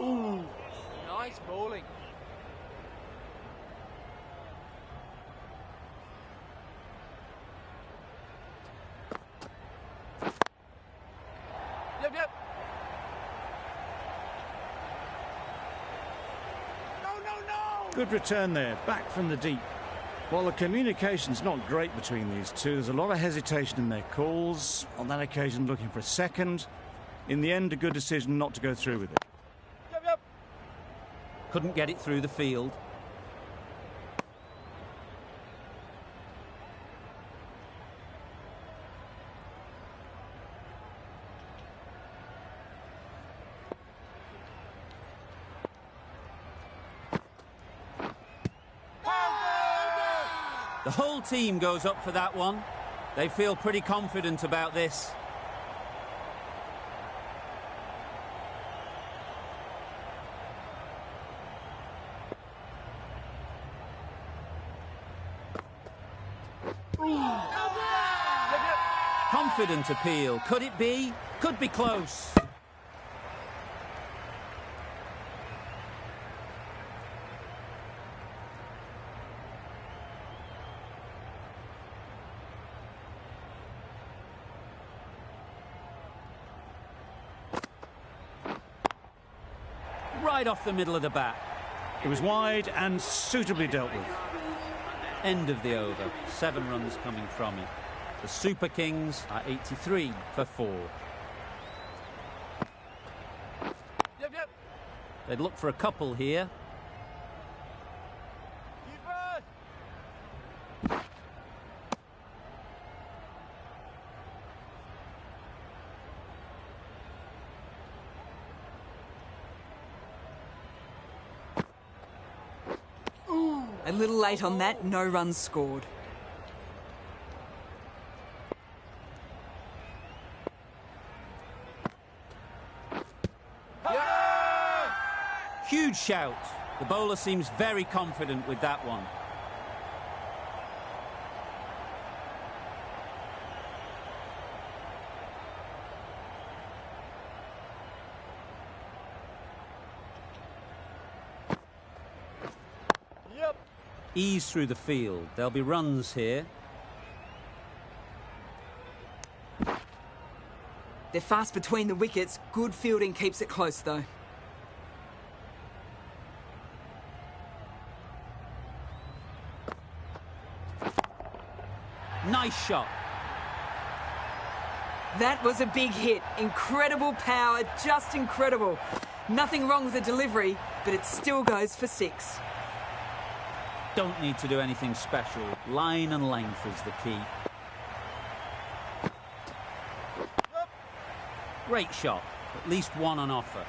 Ooh, nice bowling. Yep, yep. Good return there, back from the deep. While the communication's not great between these two, there's a lot of hesitation in their calls. On that occasion, looking for a second. In the end, a good decision not to go through with it. Yep, yep. Couldn't get it through the field. The whole team goes up for that one. They feel pretty confident about this. Confident appeal. Could it be? Could be close. Right off the middle of the bat. It was wide and suitably dealt with. End of the over. 7 runs coming from it. The Super Kings are 83 for 4. Yep, yep. They'd look for a couple here. Keeper. A little late on that, no runs scored. Huge shout. The bowler seems very confident with that one. Yep. Ease through the field. There'll be runs here. They're fast between the wickets. Good fielding keeps it close, though. Nice shot. That was a big hit. Incredible power, just incredible. Nothing wrong with the delivery, but it still goes for 6. Don't need to do anything special. Line and length is the key. Great shot. At least one on offer.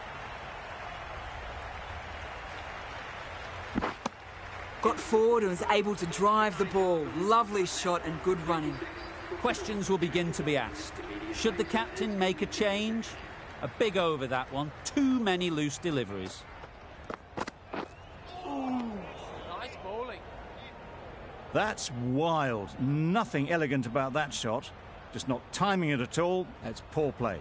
Got forward and was able to drive the ball. Lovely shot and good running. Questions will begin to be asked. Should the captain make a change? A big over, that one. Too many loose deliveries. Nice bowling. That's wild. Nothing elegant about that shot. Just not timing it at all. That's poor play.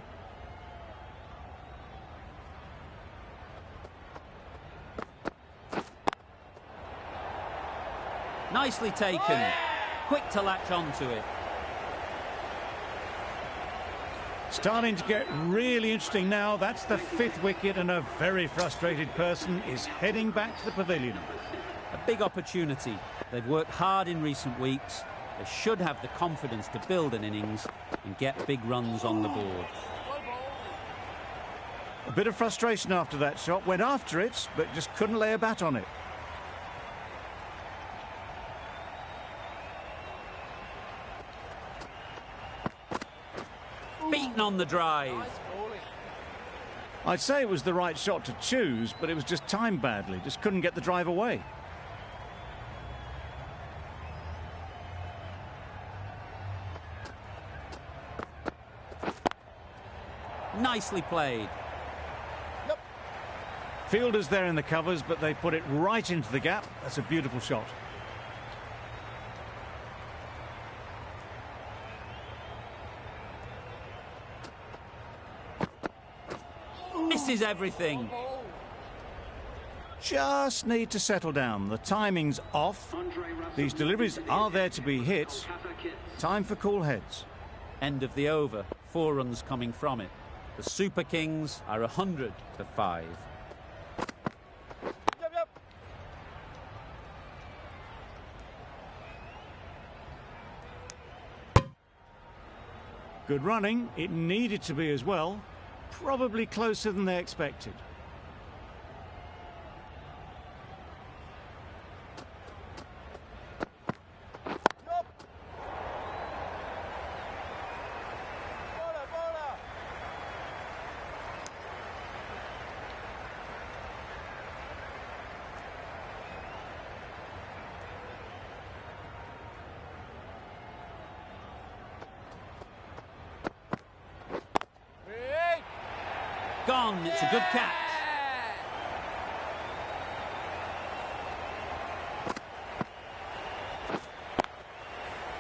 Nicely taken. Quick to latch onto it. Starting to get really interesting now. That's the 5th wicket, and a very frustrated person is heading back to the pavilion. A big opportunity. They've worked hard in recent weeks. They should have the confidence to build an innings and get big runs on the board. A bit of frustration after that shot. Went after it, but just couldn't lay a bat on it. Beaten on the drive. Nice bowling. I'd say it was the right shot to choose, but it was just timed badly. Just couldn't get the drive away. Nicely played. Fielders there in the covers, but they put it right into the gap. That's a beautiful shot. Misses everything. Just need to settle down. The timing's off. These deliveries are there to be hit. Time for cool heads. End of the over. 4 runs coming from it. The Super Kings are 100 for 5. Yep. Good running. It needed to be as well. Probably closer than they expected. Bowler. Big. Gone. It's a good catch.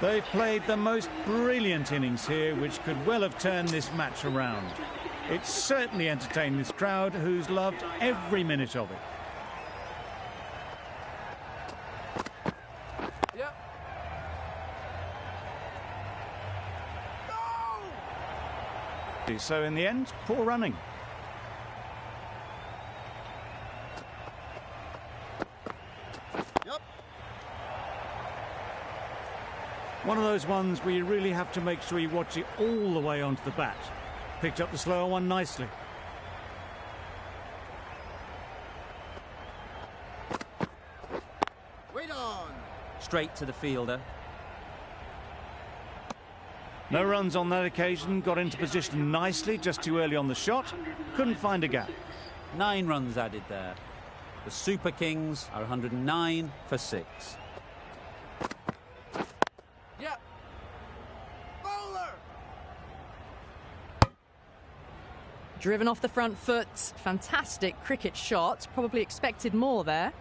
They've played the most brilliant innings here, which could well have turned this match around. It's certainly entertained this crowd, who's loved every minute of it. Yep. No! So in the end, poor running. Yep. One of those ones where you really have to make sure you watch it all the way onto the bat. Picked up the slower one nicely. Wait on. Straight to the fielder. No runs on that occasion. Got into position nicely, just too early on the shot. Couldn't find a gap. 9 runs added there. The Super Kings are 109 for 6. Yep. Bowler. Driven off the front foot. Fantastic cricket shot. Probably expected more there.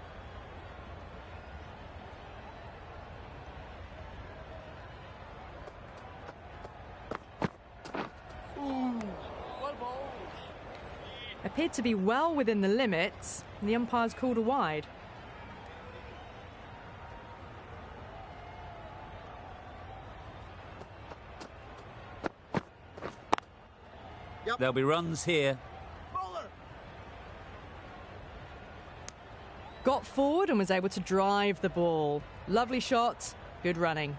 Well bowled. Appeared to be well within the limits, and the umpires called a wide. There'll be runs here. Bowler. Got forward and was able to drive the ball. Lovely shot, good running.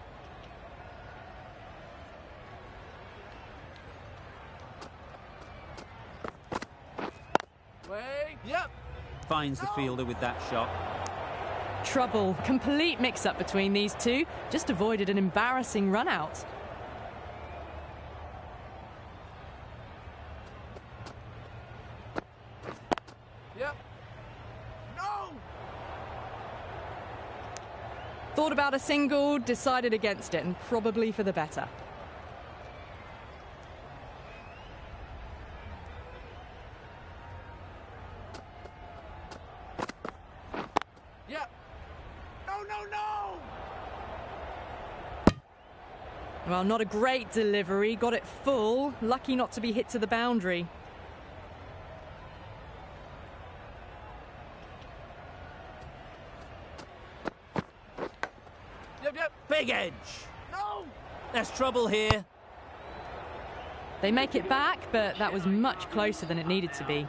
Wait. Yep. Finds the fielder with that shot. Trouble, complete mix-up between these two. Just avoided an embarrassing run-out. Yep. No. Thought about a single, decided against it, and probably for the better. Yep. No. Well, not a great delivery. Got it full. Lucky not to be hit to the boundary. Yep. Big edge. No! There's trouble here. They make it back, but that was much closer than it needed to be.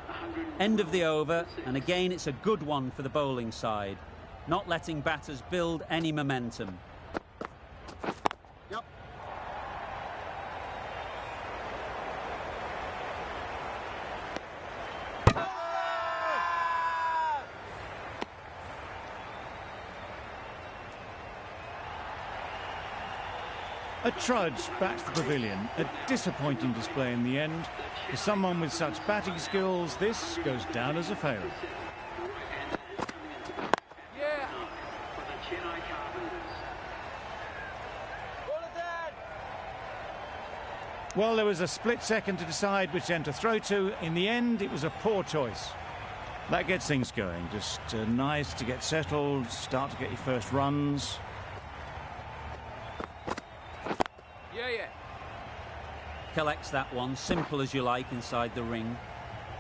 End of the over, and again it's a good one for the bowling side. Not letting batters build any momentum. Yep. A trudge back to the pavilion. A disappointing display in the end. For someone with such batting skills, this goes down as a fail. Yeah. Hold it down. Well, there was a split second to decide which end to throw to. In the end, it was a poor choice. That gets things going. Just nice to get settled, start to get your first runs. Yeah. Collects that one, simple as you like, inside the ring.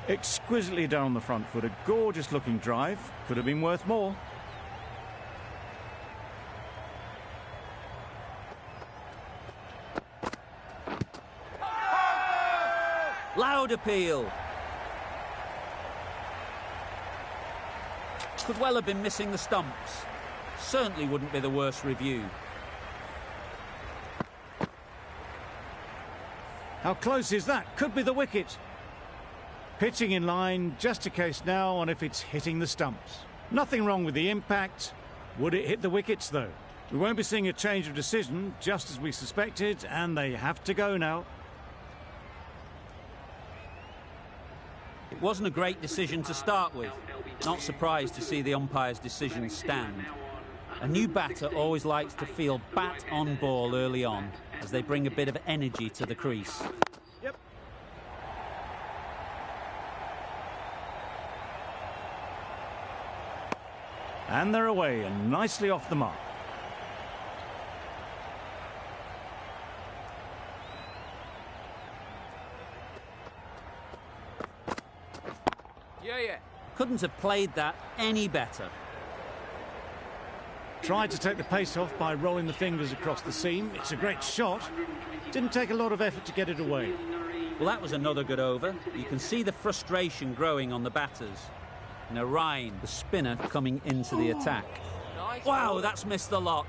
Exquisitely done on the front foot. A gorgeous looking drive. Could have been worth more. Loud appeal. Could well have been missing the stumps. Certainly wouldn't be the worst review. How close is that? Could be the wicket. Pitching in line, just a case now on if it's hitting the stumps. Nothing wrong with the impact. Would it hit the wickets, though? We won't be seeing a change of decision, just as we suspected, and they have to go now. It wasn't a great decision to start with. Not surprised to see the umpire's decision stand. A new batter always likes to feel bat on ball early on, as they bring a bit of energy to the crease. Yep. And they're away and nicely off the mark. Yeah. Couldn't have played that any better. Tried to take the pace off by rolling the fingers across the seam. It's a great shot. Didn't take a lot of effort to get it away. Well, that was another good over. You can see the frustration growing on the batters. And Orion, the spinner, coming into the attack. Nice. Wow, that's missed the lot.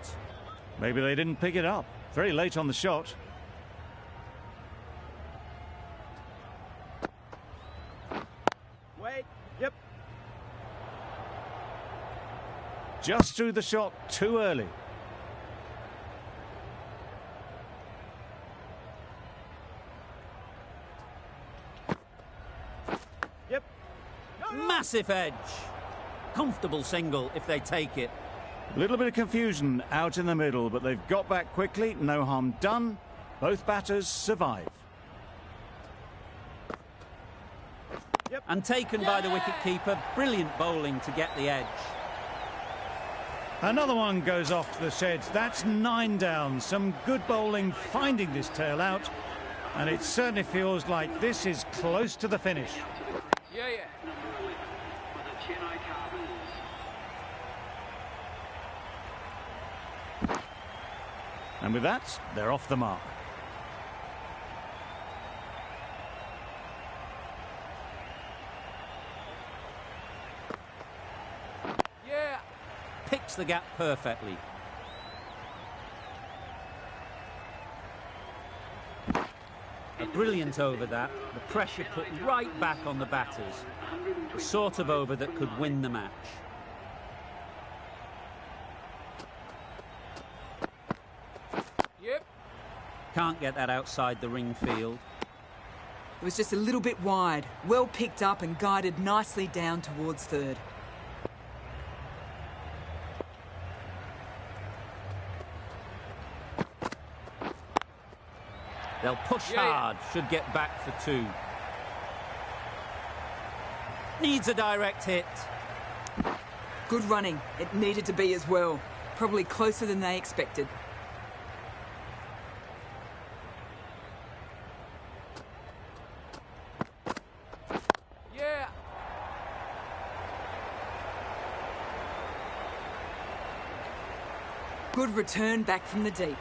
Maybe they didn't pick it up. Very late on the shot. Wait. Yep. Just threw the shot too early. Yep. Massive edge. Comfortable single if they take it. A little bit of confusion out in the middle, but they've got back quickly. No harm done. Both batters survive. And taken by the wicket-keeper. Brilliant bowling to get the edge. Another one goes off to the sheds. That's 9 down. Some good bowling finding this tail out. And it certainly feels like this is close to the finish. Yeah. And with that, they're off the mark. Yeah. Picks the gap perfectly. A brilliant over that. The pressure put right back on the batters. The sort of over that could win the match. Yep. Can't get that outside the ring field. It was just a little bit wide, well picked up and guided nicely down towards third. They'll push hard, should get back for 2. Needs a direct hit. Good running. It needed to be as well. Probably closer than they expected. good return back from the deep.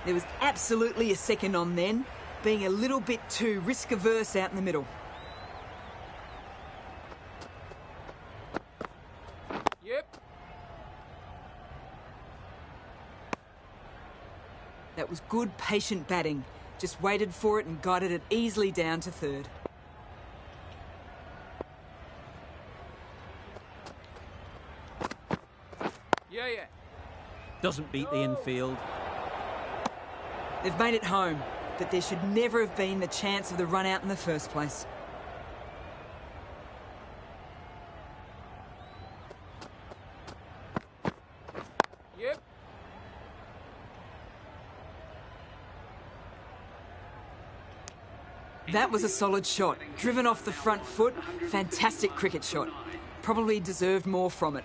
There was absolutely a second on then, being a little bit too risk-averse out in the middle. Yep. That was good, patient batting. Just waited for it and guided it easily down to third. Yeah, yeah. Doesn't beat the infield. They've made it home, but there should never have been the chance of the run out in the first place. Yep. That was a solid shot. Driven off the front foot, fantastic cricket shot. Probably deserved more from it.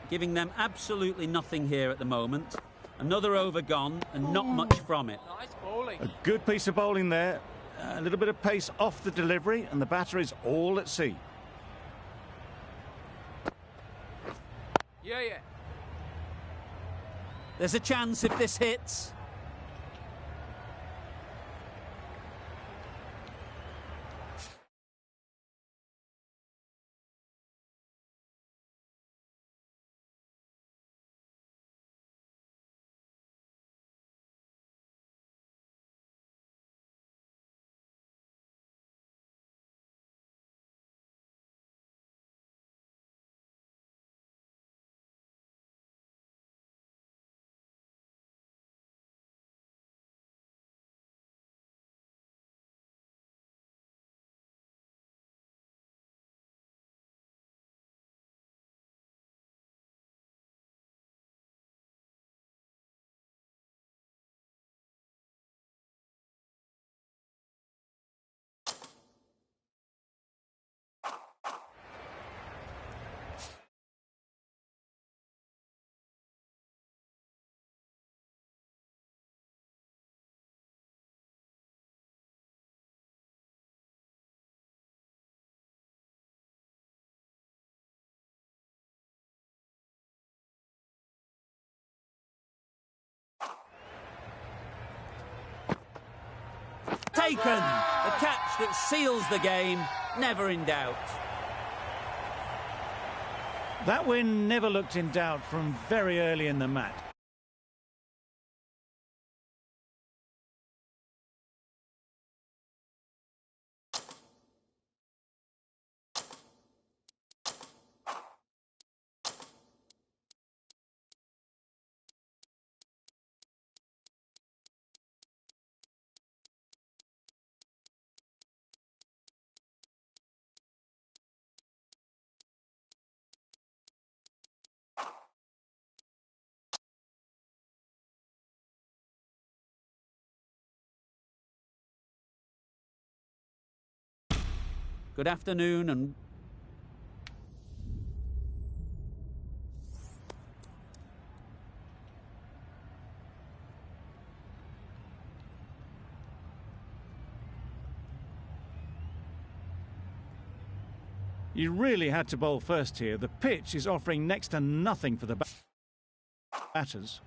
Giving them absolutely nothing here at the moment. Another over gone and not much from it. Nice bowling. A good piece of bowling there. A little bit of pace off the delivery, and the batter is all at sea. Yeah, yeah. There's a chance if this hits. Taken! The catch that seals the game, never in doubt. That win never looked in doubt from very early in the match. Good afternoon and... You really had to bowl first here. The pitch is offering next to nothing for the batters.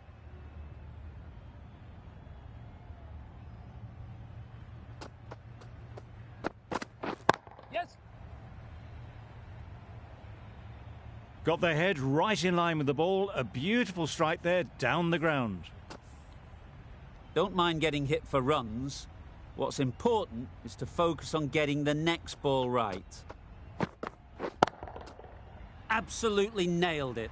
Yes. Got their head right in line with the ball. A beautiful strike there down the ground. Don't mind getting hit for runs. What's important is to focus on getting the next ball right. Absolutely nailed it.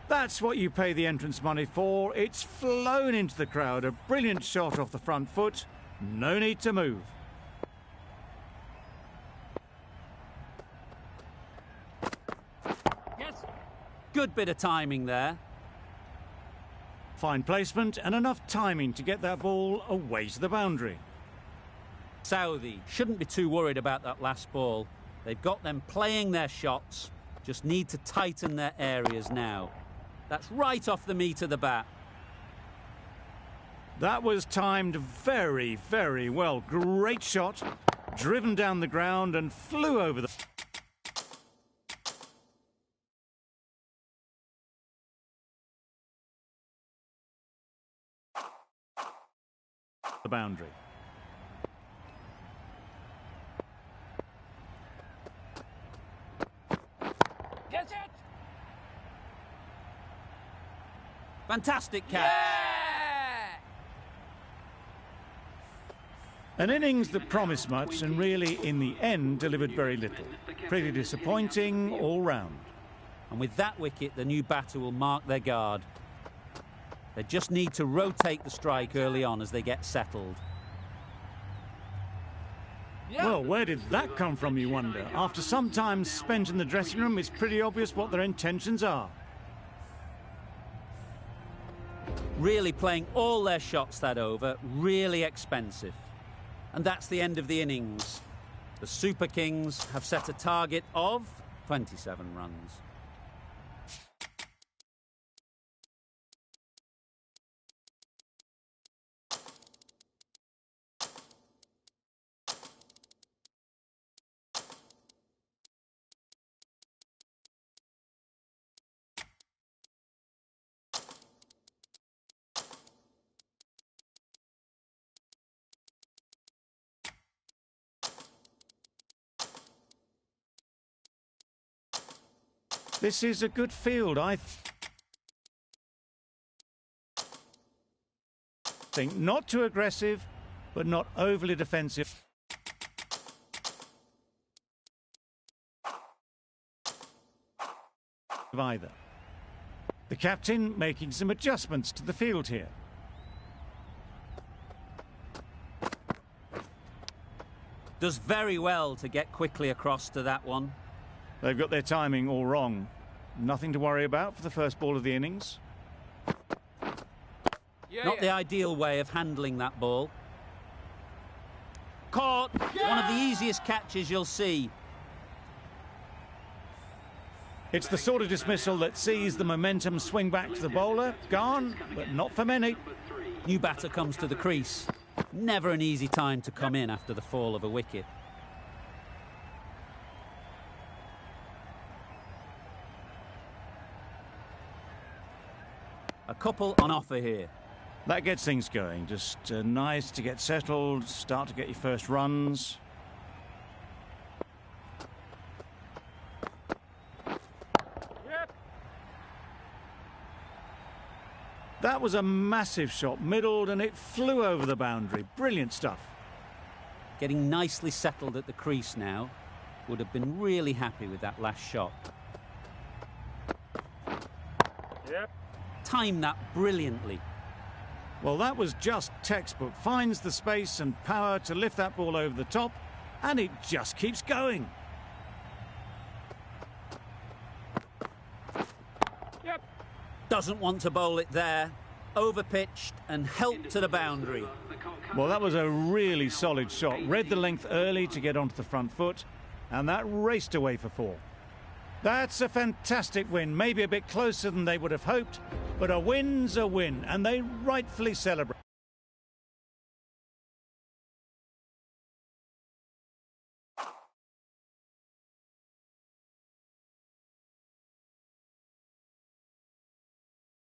That's what you pay the entrance money for. It's flown into the crowd. A brilliant shot off the front foot. No need to move. Yes. Good bit of timing there. Fine placement and enough timing to get that ball away to the boundary. Southey shouldn't be too worried about that last ball. They've got them playing their shots. Just need to tighten their areas now. That's right off the meat of the bat. That was timed very, very well. Great shot. Driven down the ground and flew over the... the boundary. Get it! Fantastic catch. Yeah! An innings that promised much and really, in the end, delivered very little. Pretty disappointing all round. And with that wicket, the new batter will mark their guard. They just need to rotate the strike early on as they get settled. Yeah. Well, where did that come from, you wonder? After some time spent in the dressing room, it's pretty obvious what their intentions are. Really playing all their shots that over, really expensive. And that's the end of the innings. The Super Kings have set a target of 27 runs. This is a good field, I think. Not too aggressive, but not overly defensive either. The captain making some adjustments to the field here. Does very well to get quickly across to that one. They've got their timing all wrong. Nothing to worry about for the first ball of the innings. Yeah, Not yeah. the ideal way of handling that ball. Caught. One of the easiest catches you'll see. It's the sort of dismissal that sees the momentum swing back to the bowler. Gone, but not for many. New batter comes to the crease. Never an easy time to come in after the fall of a wicket. A couple on offer here. That gets things going. Just nice to get settled, start to get your first runs. Yep. That was a massive shot, middled, and it flew over the boundary. Brilliant stuff. Getting nicely settled at the crease now. Would have been really happy with that last shot. Yep. Timed that brilliantly. Well, that was just textbook. Finds the space and power to lift that ball over the top, and it just keeps going. Yep. Doesn't want to bowl it there. Overpitched and helped to the boundary. Well, that was a really solid shot. Read the length early to get onto the front foot, and that raced away for 4. That's a fantastic win. Maybe a bit closer than they would have hoped, but a win's a win, and they rightfully celebrate.